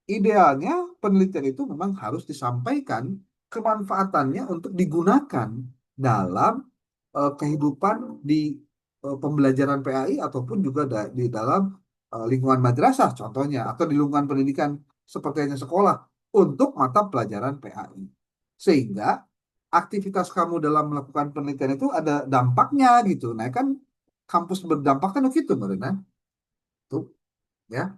A: Idealnya penelitian itu memang harus disampaikan kemanfaatannya untuk digunakan dalam kehidupan di pembelajaran PAI ataupun juga di dalam lingkungan madrasah contohnya atau di lingkungan pendidikan seperti hanya sekolah untuk mata pelajaran PAI. Sehingga aktivitas kamu dalam melakukan penelitian itu ada dampaknya gitu. Nah, kan kampus berdampak kan gitu, Marina. Tuh, ya.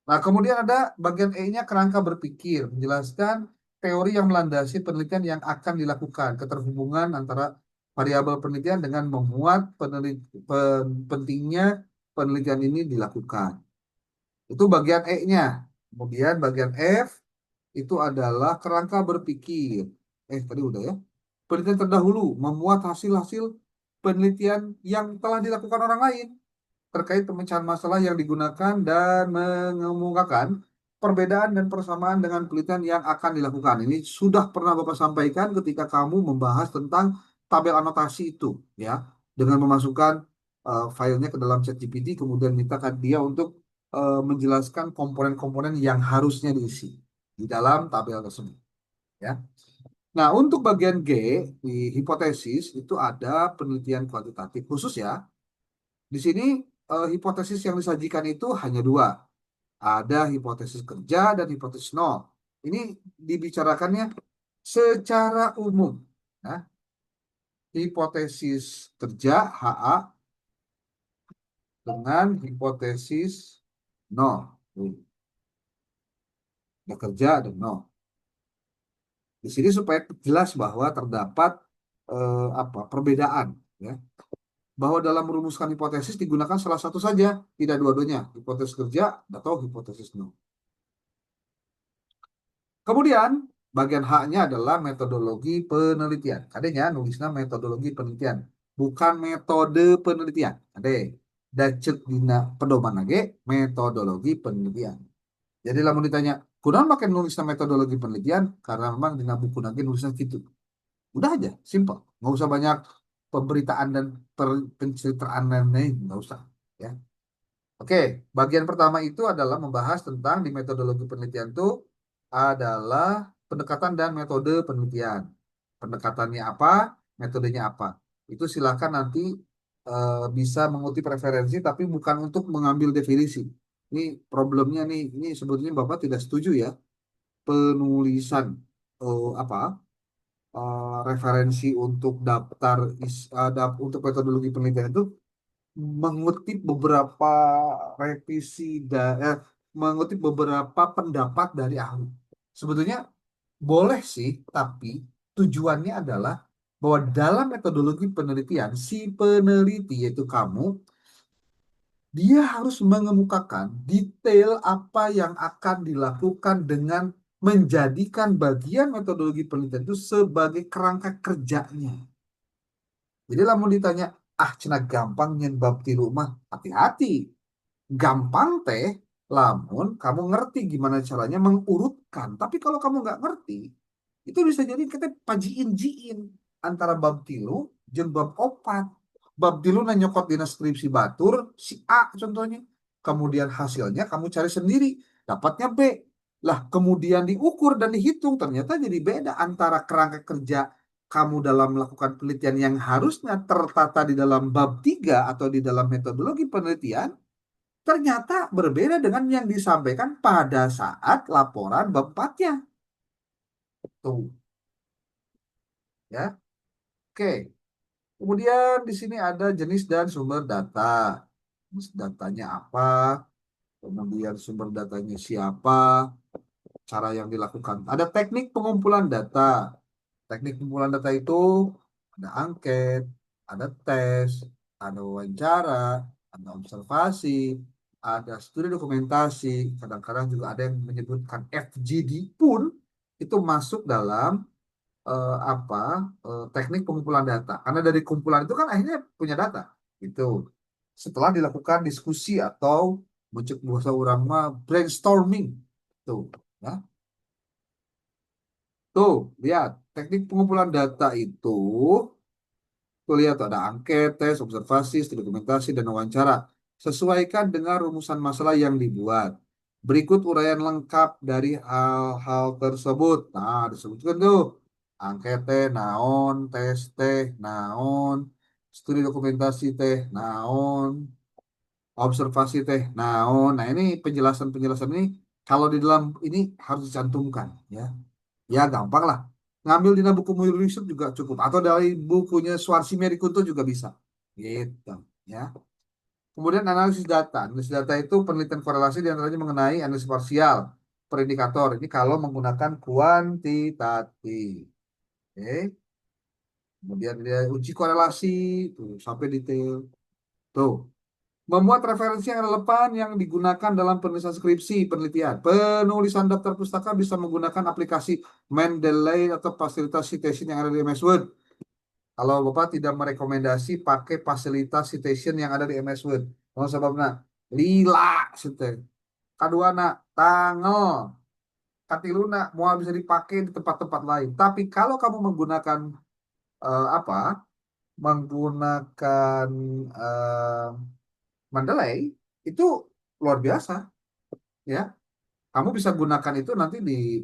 A: Nah, kemudian ada bagian E-nya kerangka berpikir, menjelaskan teori yang melandasi penelitian yang akan dilakukan, keterhubungan antara variabel penelitian dengan memuat pentingnya penelitian ini dilakukan. Itu bagian E-nya. Kemudian bagian F itu adalah kerangka berpikir. Tadi udah ya. Penelitian terdahulu memuat hasil-hasil penelitian yang telah dilakukan orang lain terkait pemecahan masalah yang digunakan dan mengemukakan perbedaan dan persamaan dengan penelitian yang akan dilakukan. Ini sudah pernah Bapak sampaikan ketika kamu membahas tentang tabel anotasi itu, ya, dengan memasukkan filenya ke dalam ChatGPT, kemudian mintakan dia untuk menjelaskan komponen-komponen yang harusnya diisi di dalam tabel tersebut, ya. Nah, untuk bagian G di hipotesis itu ada penelitian kuantitatif khusus ya. Di sini hipotesis yang disajikan itu hanya dua. Ada hipotesis kerja dan hipotesis nol. Ini dibicarakannya secara umum. Nah, hipotesis kerja HA dengan hipotesis nol. Ya, kerja dan nol. Di sini supaya jelas bahwa terdapat perbedaan, ya. Bahwa dalam merumuskan hipotesis digunakan salah satu saja, tidak dua-duanya, hipotesis kerja atau hipotesis nol. Kemudian bagian H-nya adalah metodologi penelitian. Adanya nulisnya metodologi penelitian, bukan metode penelitian. Ada dacet dina pedoman lagi metodologi penelitian. Jadi lamun ditanya, kunaon makin nulisnya metodologi penelitian karena memang dina buku lagi nulisnya gitu. Udah aja, simple. Nggak usah banyak pemberitaan dan penceritaan lain-lain, nggak usah. Ya. Oke, bagian pertama itu adalah membahas tentang di metodologi penelitian itu adalah pendekatan dan metode penelitian. Pendekatannya apa, metodenya apa. Itu silakan nanti bisa mengutip referensi, tapi bukan untuk mengambil definisi. Ini problemnya nih, ini sebetulnya Bapak tidak setuju ya, penulisan apa referensi untuk daftar untuk metodologi penelitian itu mengutip beberapa revisi mengutip beberapa pendapat dari ahli. Sebetulnya boleh sih, tapi tujuannya adalah bahwa dalam metodologi penelitian si peneliti yaitu kamu, dia harus mengemukakan detail apa yang akan dilakukan dengan menjadikan bagian metodologi penelitian itu sebagai kerangka kerjanya. Jadi lamun ditanya, ah cina gampang nyen bab ti rumah, hati-hati. Gampang teh, lamun kamu ngerti gimana caranya mengurutkan. Tapi kalau kamu nggak ngerti, itu bisa jadi kita pajiin-jiin antara bab tilu jeung bab opat. Bab tilu na nyokot dina skripsi batur, si A contohnya. Kemudian hasilnya kamu cari sendiri, dapatnya B. Lah, kemudian diukur dan dihitung, ternyata jadi beda antara kerangka kerja kamu dalam melakukan penelitian yang harusnya tertata di dalam bab 3 atau di dalam metodologi penelitian, ternyata berbeda dengan yang disampaikan pada saat laporan bab 4-nya. Tuh, ya. Oke. Kemudian di sini ada jenis dan sumber data. Jenis datanya apa? Kemudian sumber datanya siapa? Cara yang dilakukan. Ada teknik pengumpulan data. Teknik pengumpulan data itu ada angket, ada tes, ada wawancara, ada observasi, ada studi dokumentasi. Kadang-kadang juga ada yang menyebutkan FGD pun itu masuk dalam apa teknik pengumpulan data. Karena dari kumpulan itu kan akhirnya punya data. Itu setelah dilakukan diskusi atau muncul bahasa orang mah brainstorming. Tuh, ya. Tuh, lihat teknik pengumpulan data itu. Tuh lihat tuh, ada angket, tes, observasi, studi dokumentasi, dan wawancara. Sesuaikan dengan rumusan masalah yang dibuat. Berikut uraian lengkap dari hal-hal tersebut. Nah, disebutkan tuh. Angket teh, naon, tes teh, naon, studi dokumentasi teh, naon, observasi teh, naon. Nah, ini penjelasan-penjelasan ini kalau di dalam ini harus dicantumkan, ya. Ya gampang lah. Ngambil di buku Muir Yusuf juga cukup. Atau dari bukunya Suarsi Merikunto juga bisa. Gitu. Ya. Kemudian analisis data. Analisis data itu penelitian korelasi diantaranya mengenai analisis parsial, per indikator. Ini kalau menggunakan kuantitatif. Oke. Kemudian dia uji korelasi, tuh, sampai detail. Tuh. Membuat referensi yang relevan yang digunakan dalam penulisan skripsi penelitian. Penulisan daftar pustaka bisa menggunakan aplikasi Mendeley atau fasilitas citation yang ada di MS Word. Kalau Bapak tidak merekomendasi pakai fasilitas citation yang ada di MS Word. Kalau sebabnya lila sinte. Kaduana tanggal. Katiluna mau bisa dipakai di tempat-tempat lain. Tapi kalau kamu menggunakan apa? Menggunakan eh, Mendeley itu luar biasa, ya. Kamu bisa gunakan itu nanti di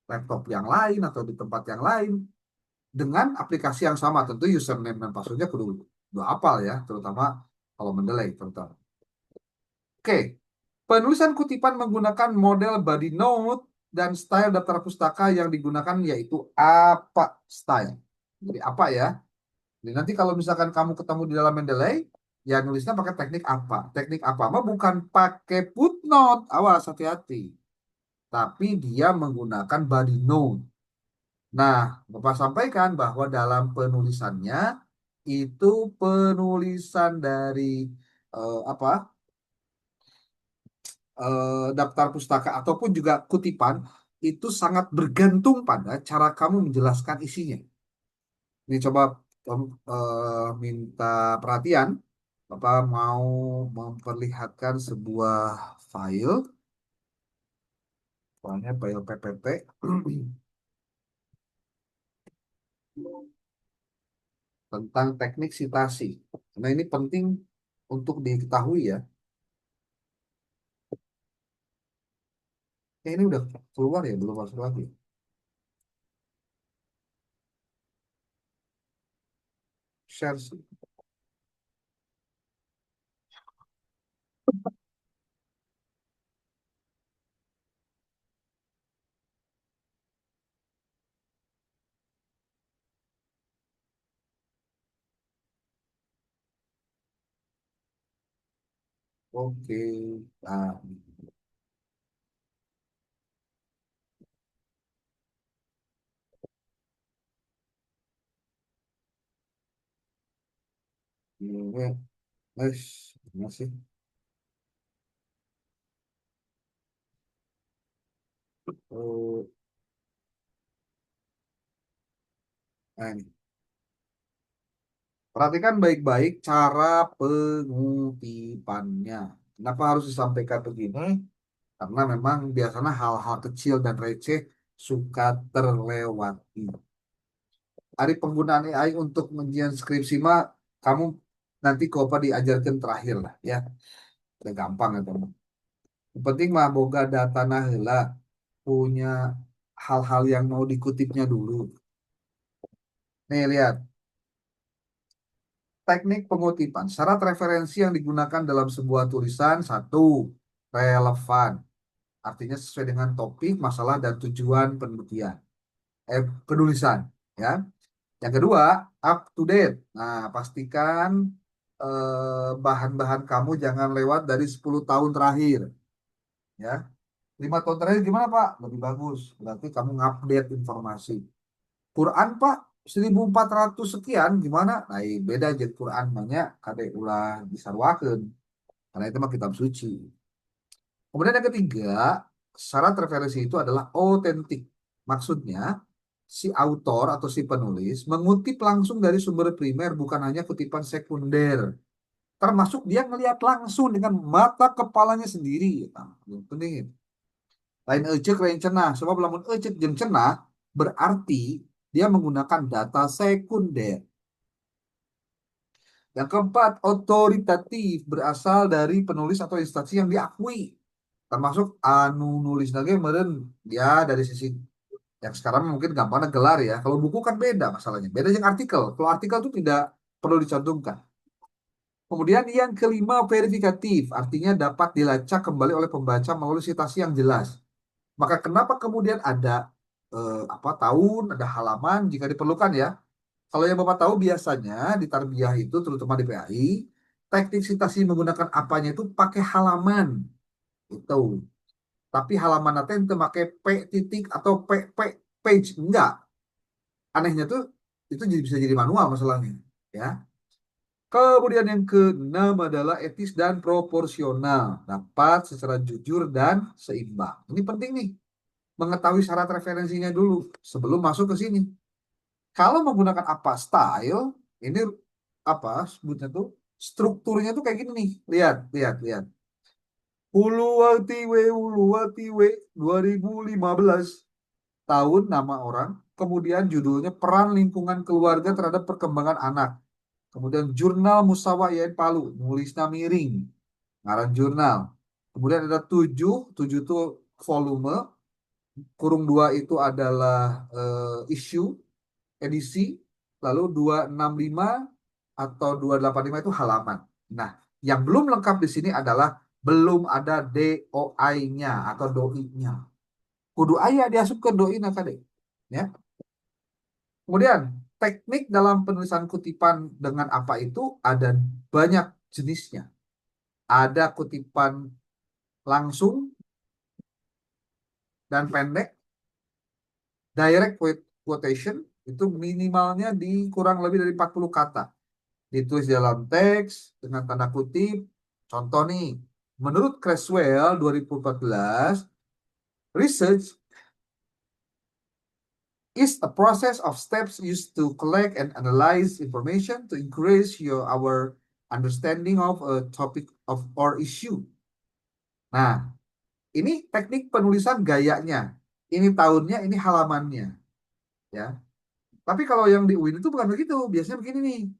A: laptop yang lain atau di tempat yang lain dengan aplikasi yang sama. Tentu username dan passwordnya kudu kudu apal ya, terutama kalau Mendeley terutama. Oke, penulisan kutipan menggunakan model body note dan style daftar pustaka yang digunakan yaitu apa style. Jadi apa ya? Jadi nanti kalau misalkan kamu ketemu di dalam Mendeley, ya nulisnya pakai teknik apa? Teknik apa? Mah bukan pakai footnote. Awas hati-hati. Tapi dia menggunakan body note. Nah, Bapak sampaikan bahwa dalam penulisannya itu penulisan dari apa daftar pustaka ataupun juga kutipan itu sangat bergantung pada cara kamu menjelaskan isinya. Ini coba minta perhatian. Bapak mau memperlihatkan sebuah file, soalnya file PPT tentang teknik sitasi. Nah, ini penting untuk diketahui ya. Ini udah keluar ya, belum masuk lagi. Share sih. Oke. Nah, ini masih. Oh, nah ini. Perhatikan baik-baik cara pengutipannya. Kenapa harus disampaikan begini? Karena memang biasanya hal-hal kecil dan receh suka terlewati. Hari penggunaan AI untuk ujian skripsi mah kamu nanti apa diajarkan terakhir lah ya. Udah gampang ya teman. Yang penting mah boga data heula punya hal-hal yang mau dikutipnya dulu. Nih lihat, teknik pengutipan. Syarat referensi yang digunakan dalam sebuah tulisan satu, relevan. Artinya sesuai dengan topik, masalah, dan tujuan penelitian. Penulisan. Ya. Yang kedua, up to date. Nah, pastikan bahan-bahan kamu jangan lewat dari 10 tahun terakhir. Ya. 5 tahun terakhir gimana, Pak? Lebih bagus. Berarti kamu ngupdate informasi. Quran, Pak, 1400 sekian gimana? Nah, beda aja Quran banyak kadek ulah disarwakeun. Karena itu mah kitab suci. Kemudian yang ketiga, syarat referensi itu adalah otentik. Maksudnya, si autor atau si penulis mengutip langsung dari sumber primer, bukan hanya kutipan sekunder. Termasuk dia ngelihat langsung dengan mata kepalanya sendiri. Nah, yang penting. Lain ecek, lain cenah. Sebab lamun ecek jeung cenah, berarti dia menggunakan data sekunder. Yang keempat, otoritatif, berasal dari penulis atau instansi yang diakui. Termasuk anu nulis lagi meren ya dari sisi yang sekarang mungkin gampangnya gelar ya. Kalau buku kan beda masalahnya. Beda yang artikel. Kalau artikel itu tidak perlu dicantumkan. Kemudian yang kelima, verifikatif, artinya dapat dilacak kembali oleh pembaca melalui citasi yang jelas. Maka kenapa kemudian ada apa tahun, ada halaman jika diperlukan ya. Kalau yang Bapak tahu biasanya di tarbiyah itu terutama di PAI, teknik citasi menggunakan apanya itu pakai halaman. Itu. Tapi halaman nanti itu pakai P titik atau P page. Enggak. Anehnya tuh itu bisa jadi manual masalahnya. Ya. Kemudian yang keenam adalah etis dan proporsional. Dapat secara jujur dan seimbang. Ini penting nih. Mengetahui syarat referensinya dulu sebelum masuk ke sini. Kalau menggunakan apa style, ini apa sebutnya tuh strukturnya tuh kayak gini nih. Lihat, lihat, lihat. Uluwatiwe 2015 tahun nama orang, kemudian judulnya peran lingkungan keluarga terhadap perkembangan anak. Kemudian jurnal Musawa Yain Palu, nulisnya miring, ngaran jurnal. Kemudian ada tujuh itu volume, kurung dua itu adalah isu, edisi, lalu 265 atau 285 itu halaman. Nah, yang belum lengkap di sini adalah belum ada DOI-nya atau doi-nya. Kudu ayah diasupkan doi nak ya. Kemudian teknik dalam penulisan kutipan dengan apa itu ada banyak jenisnya. Ada kutipan langsung dan pendek, direct quotation itu minimalnya di kurang lebih dari 40 kata. Ditulis dalam teks dengan tanda kutip. Contoh nih, menurut Creswell 2014, research is a process of steps used to collect and analyze information to increase our understanding of a topic of or issue. Nah, ini teknik penulisan gayanya. Ini tahunnya, ini halamannya, ya. Tapi kalau yang di UIN itu bukan begitu. Biasanya begini nih.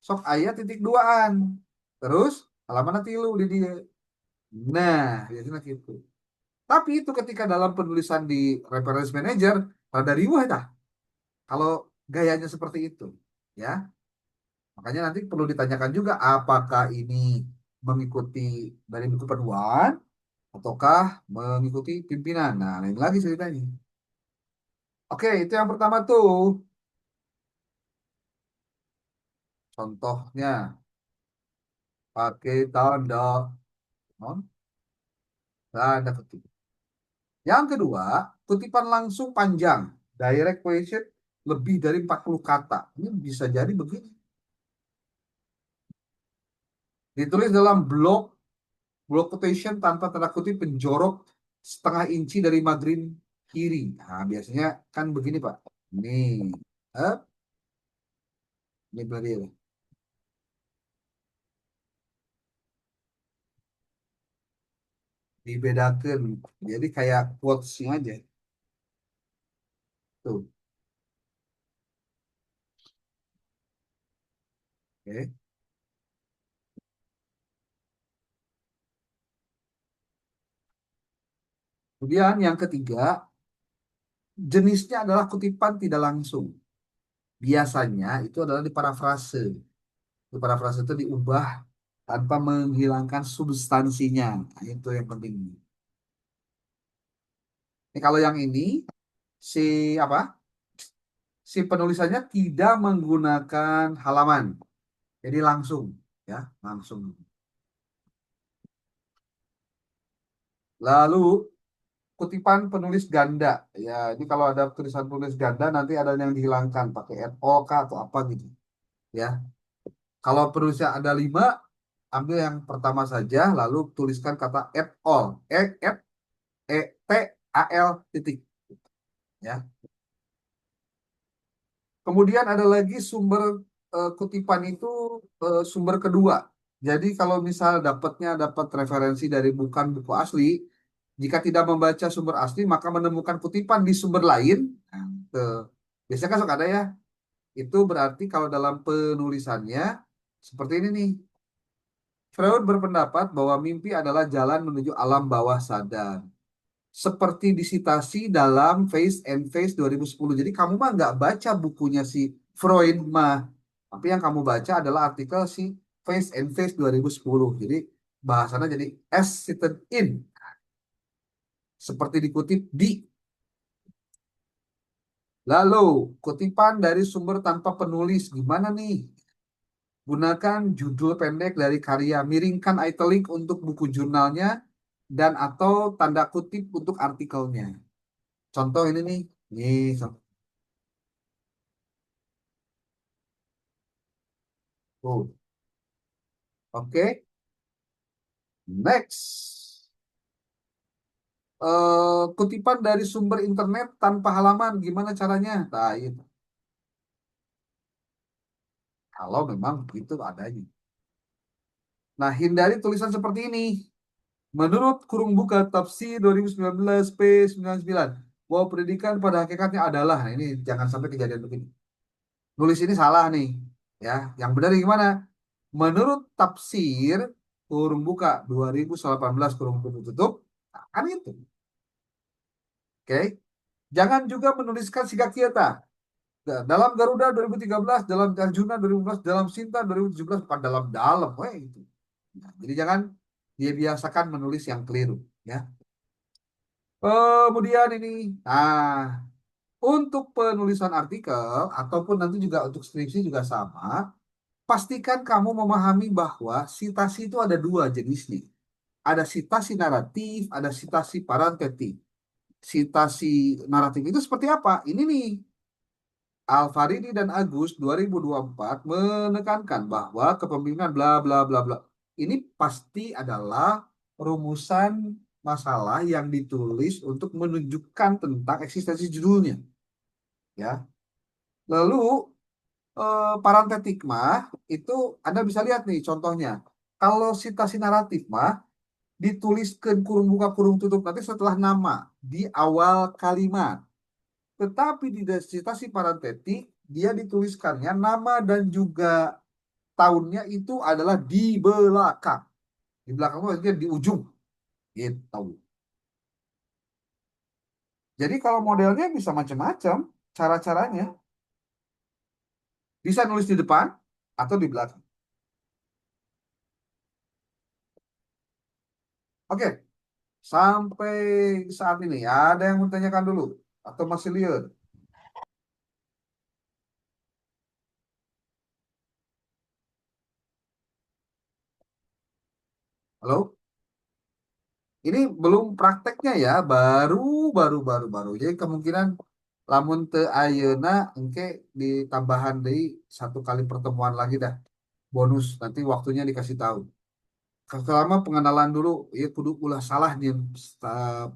A: Sok ayat titik duaan. Terus halaman tilu di dia. Nah, biasanya gitu. Tapi itu ketika dalam penulisan di reference manager, rada riwah dah. Kalau gayanya seperti itu, ya. Makanya nanti perlu ditanyakan juga apakah ini mengikuti dari buku panduan ataukah mengikuti pimpinan. Nah, lain lagi ceritanya. Oke, itu yang pertama tuh. Contohnya pakai tanda. Non, nggak ada kutipan. Yang kedua, kutipan langsung panjang. Direct question lebih dari 40 kata. Ini bisa jadi begini. Ditulis dalam blok quotation tanpa tanda kutip penjorok setengah inci dari margin kiri. Nah, biasanya kan begini, Pak. Nih, eh, ini berarti ya. Dibedakan. Jadi kayak quotes-nya aja. Tuh, oke. Kemudian yang ketiga, jenisnya adalah kutipan tidak langsung. Biasanya itu adalah di parafrase. Di parafrase itu diubah tanpa menghilangkan substansinya. Nah, itu yang penting. Ini kalau yang ini si apa? Si penulisannya tidak menggunakan halaman. Jadi langsung ya, langsung. Lalu kutipan penulis ganda. Ya, ini kalau ada tulisan penulis ganda nanti ada yang dihilangkan pakai et al kah atau apa gitu. Ya. Kalau penulisnya ada 5, ambil yang pertama saja lalu tuliskan kata et al. E-T-A-L titik ya. Kemudian ada lagi sumber kutipan itu sumber kedua. Jadi kalau misal dapat referensi dari bukan buku asli, jika tidak membaca sumber asli maka menemukan kutipan di sumber lain. Nah, biasanya kan suka ada ya. Itu berarti kalau dalam penulisannya seperti ini nih. Freud berpendapat bahwa mimpi adalah jalan menuju alam bawah sadar. Seperti disitasi dalam Face and Face 2010. Jadi kamu mah nggak baca bukunya si Freud mah. Tapi yang kamu baca adalah artikel si Face and Face 2010. Jadi bahasanya jadi as cited in. Seperti dikutip di. Lalu kutipan dari sumber tanpa penulis. Gimana nih? Gunakan judul pendek dari karya. Miringkan italic untuk buku jurnalnya. Dan atau tanda kutip untuk artikelnya. Contoh ini nih. Nih, tuh. Oke, next. Kutipan dari sumber internet tanpa halaman, gimana caranya? Nah, itu. Kalau memang begitu adanya. Nah, hindari tulisan seperti ini. Menurut kurung buka Tafsir 2019 P99, bahwa pendidikan pada hakikatnya adalah, nah ini jangan sampai kejadian begini. Nulis ini salah nih. Ya, yang benar gimana? Menurut Tafsir kurung buka 2018 kurung tutup, nah, kan itu. Oke. Jangan juga menuliskan Sigakiata. Dalam Garuda 2013, dalam Arjuna 2015, dalam Sinta 2017, bukan dalam-dalam. Wah, itu. Nah, jadi jangan dia biasakan menulis yang keliru. Ya. Kemudian ini, nah, untuk penulisan artikel ataupun nanti juga untuk skripsi juga sama, pastikan kamu memahami bahwa sitasi itu ada dua jenis nih. Ada sitasi naratif, ada sitasi parantetik. Sitasi naratif itu seperti apa? Ini nih, Alfaridi dan Agus 2024 menekankan bahwa kepemimpinan bla bla bla bla ini pasti adalah rumusan masalah yang ditulis untuk menunjukkan tentang eksistensi judulnya, ya. Lalu parantetik mah itu Anda bisa lihat nih contohnya. Kalau sitasi naratif mah dituliskan kurung buka kurung tutup nanti setelah nama di awal kalimat. Tetapi di citasi parentetik dia dituliskannya nama dan juga tahunnya itu adalah di belakang. Di belakang itu maksudnya di ujung. Gitu. Jadi kalau modelnya bisa macam-macam cara-caranya. Bisa nulis di depan atau di belakang. Oke, sampai saat ini ada yang mau tanyakan dulu atau masih lihat? Halo? Ini belum prakteknya ya, baru baru. Jadi kemungkinan lamun teu ayeuna engke ditambahan deui satu kali pertemuan lagi dah. Bonus nanti waktunya dikasih tahu. Selama pengenalan dulu, ya kudu ulah salah nih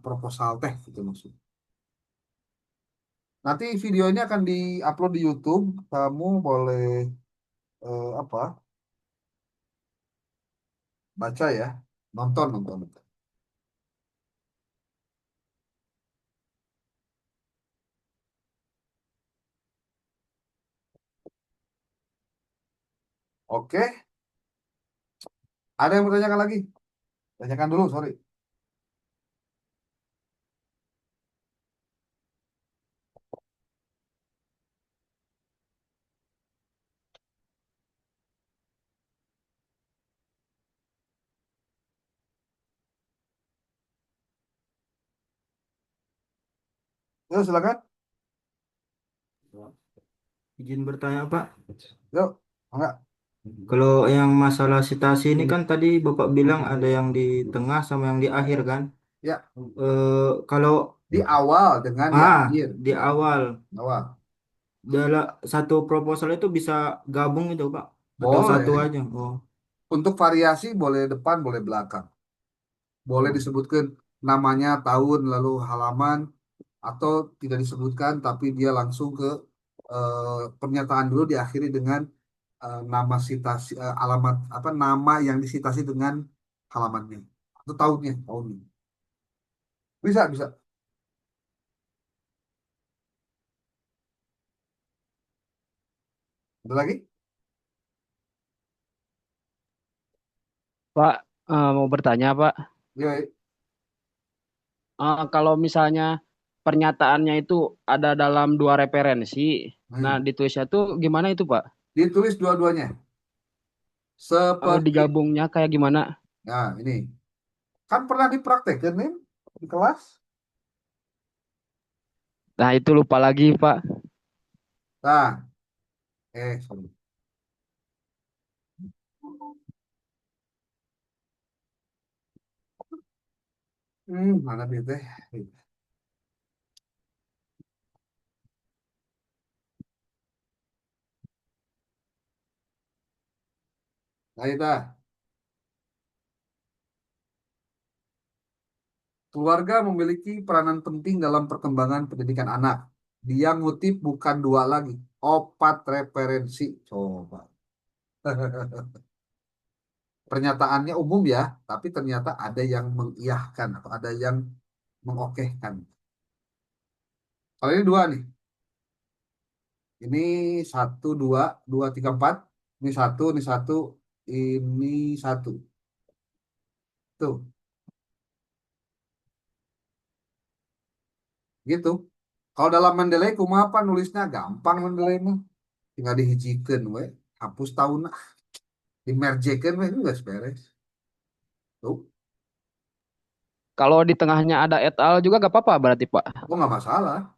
A: proposal teh gitu maksud. Nanti video ini akan diupload di YouTube. Kamu boleh apa? Baca ya, nonton. Oke, ada yang mau tanyakan lagi? Tanyakan dulu, sorry. Yuk, silakan.
D: Izin bertanya, Pak.
A: Yuk, enggak?
D: Kalau yang masalah sitasi ini kan tadi Bapak bilang ada yang di tengah sama yang di akhir kan?
A: Ya,
D: Kalau
A: di awal dengan di akhir.
D: di awal
A: Awal.
D: dalam satu proposal itu bisa gabung itu, Pak? Atau satu
A: Boleh.
D: aja? Oh,
A: Untuk variasi boleh depan, boleh belakang. Boleh
D: oh.
A: disebutkan namanya, tahun, lalu halaman, atau tidak disebutkan, tapi dia langsung ke pernyataan dulu diakhiri dengan nama sitasi, alamat, apa nama yang disitasi dengan halamannya. Atau tahunnya. Bisa. Ada lagi?
E: Pak, mau bertanya, Pak.
A: Ya,
E: Kalau misalnya pernyataannya itu ada dalam dua referensi, nah
A: hmm.
E: ditulisnya tuh gimana itu, Pak?
A: Ditulis dua-duanya. Seperti,
E: Digabungnya kayak gimana?
A: nah ini. Kan pernah dipraktekkan nih di kelas.
E: Nah, itu lupa lagi, Pak.
A: Nah, sorry. Mana dia teh? Nah, itu. Keluarga memiliki peranan penting dalam perkembangan pendidikan anak. Dia ngutip bukan dua lagi, opat referensi. Coba. Pernyataannya umum ya, tapi ternyata ada yang mengiyahkan atau ada yang mengokehkan. Kalau ini dua nih. Ini satu, dua, tiga, empat. Ini satu, ini satu. Tuh, gitu. Kalau dalam Mendeley, kumaha apa nulisnya gampang Mendeley mah. Tinggal dihijikeun we, hapus tahun, dimerjekeun we, itu geus beres. Tuh,
E: Kalau di tengahnya ada et al juga gak apa-apa berarti, Pak.
A: oh nggak masalah.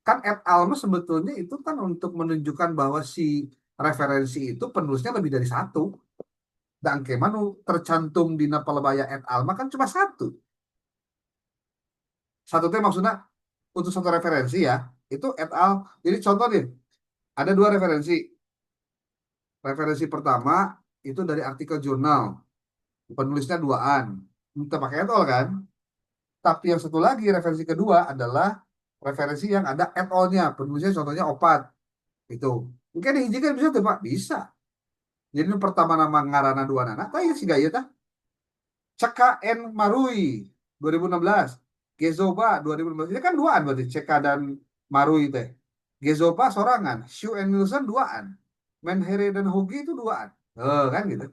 A: Kan et al mah sebetulnya itu kan untuk menunjukkan bahwa si referensi itu penulisnya lebih dari satu. Dan kemana tercantum di Napalabaya et al mah kan cuma satu. Satu teh maksudnya untuk satu referensi ya, itu et al. Jadi contoh nih, ada dua referensi. Referensi pertama itu dari artikel jurnal, penulisnya duaan. Kita pakai et al kan? Tapi yang satu lagi referensi kedua adalah referensi yang ada et al-nya, penulisnya contohnya opat. Itu. Mungkin diizinkan bisa tuh Pak, bisa. Jadi nu pertama nama ngarana dua nana, tah sih gaya tah. Ceka N Marui 2016, Gezoba 2016. Ini kan duaan berarti Ceka dan Marui teh. Gezoba sorangan, Shu and Nielsen duaan. Menhere dan Hogi itu duaan. Kan gitu.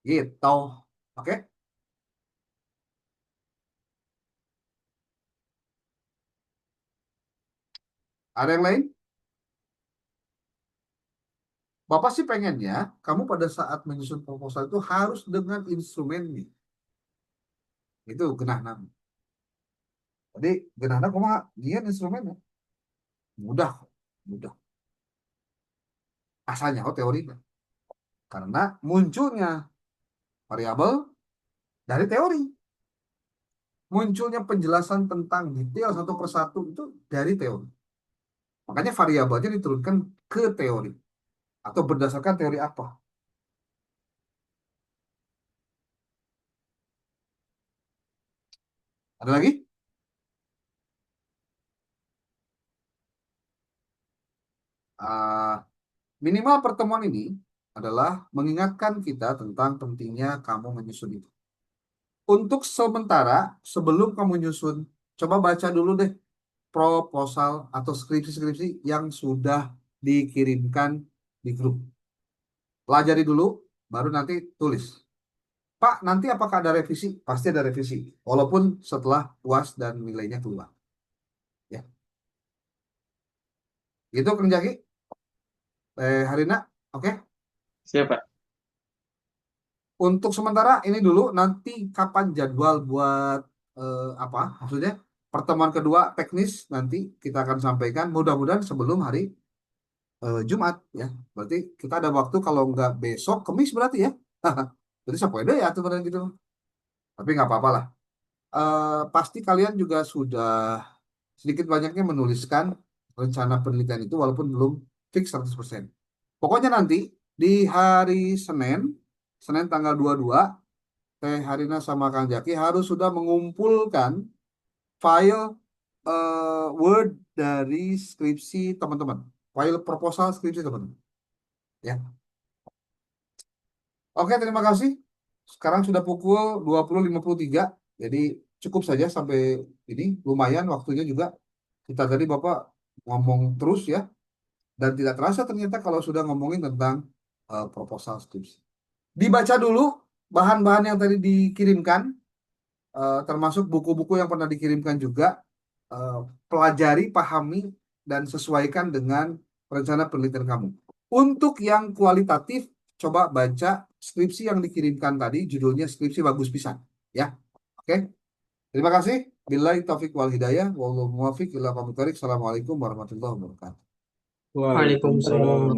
A: Gitu. Oke, ada yang lain? Bapak sih pengennya kamu pada saat menyusun proposal itu harus dengan instrumennya. Itu genahna. Jadi genahna kumaha? Dia instrumennya. Mudah, mudah. Asalnya oh teorinya. Karena munculnya variabel, Dari teori. Munculnya penjelasan tentang detail satu persatu itu dari teori. Makanya variabelnya diturunkan ke teori. Atau berdasarkan teori apa? Ada lagi? Ah, minimal pertemuan ini adalah mengingatkan kita tentang pentingnya kamu menyusun itu. Untuk sementara, sebelum kamu nyusun, coba baca dulu deh proposal atau skripsi-skripsi yang sudah dikirimkan di grup. Pelajari dulu, baru nanti tulis. Pak, nanti apakah ada revisi? Pasti ada revisi, walaupun setelah UAS dan nilainya keluar. Ya, gitu Kang Jaki. Harina, oke?
C: Siapa?
A: Untuk sementara ini dulu, nanti kapan jadwal buat apa? Maksudnya pertemuan kedua teknis nanti kita akan sampaikan. Mudah-mudahan sebelum hari Jumat ya. Berarti kita ada waktu kalau nggak besok, Kamis berarti ya. Jadi sampai deh ya sebenarnya gitu. Tapi nggak apa-apa lah. Pasti kalian juga sudah sedikit banyaknya menuliskan rencana penelitian itu walaupun belum fix 100%. Pokoknya nanti di hari Senin, Senin tanggal 22, Teh Harina sama Kang Jaki harus sudah mengumpulkan file Word dari skripsi teman-teman. File proposal skripsi teman-teman. Ya. Oke, terima kasih. Sekarang sudah pukul 20.53. Jadi cukup saja sampai ini. Lumayan waktunya juga. Kita tadi Bapak ngomong terus ya. Dan tidak terasa ternyata kalau sudah ngomongin tentang proposal skripsi. Dibaca dulu bahan-bahan yang tadi dikirimkan. Termasuk buku-buku yang pernah dikirimkan juga. eh, Pelajari, pahami, dan sesuaikan dengan rencana penelitian kamu. Untuk yang kualitatif, coba baca skripsi yang dikirimkan tadi, judulnya skripsi bagus pisan. Ya, oke. Terima kasih. Billahi taufiq wal hidayah. Wallahu muwaffiq ila aqwamit thoriq. Assalamualaikum warahmatullahi wabarakatuh.
C: Waalaikumsalam.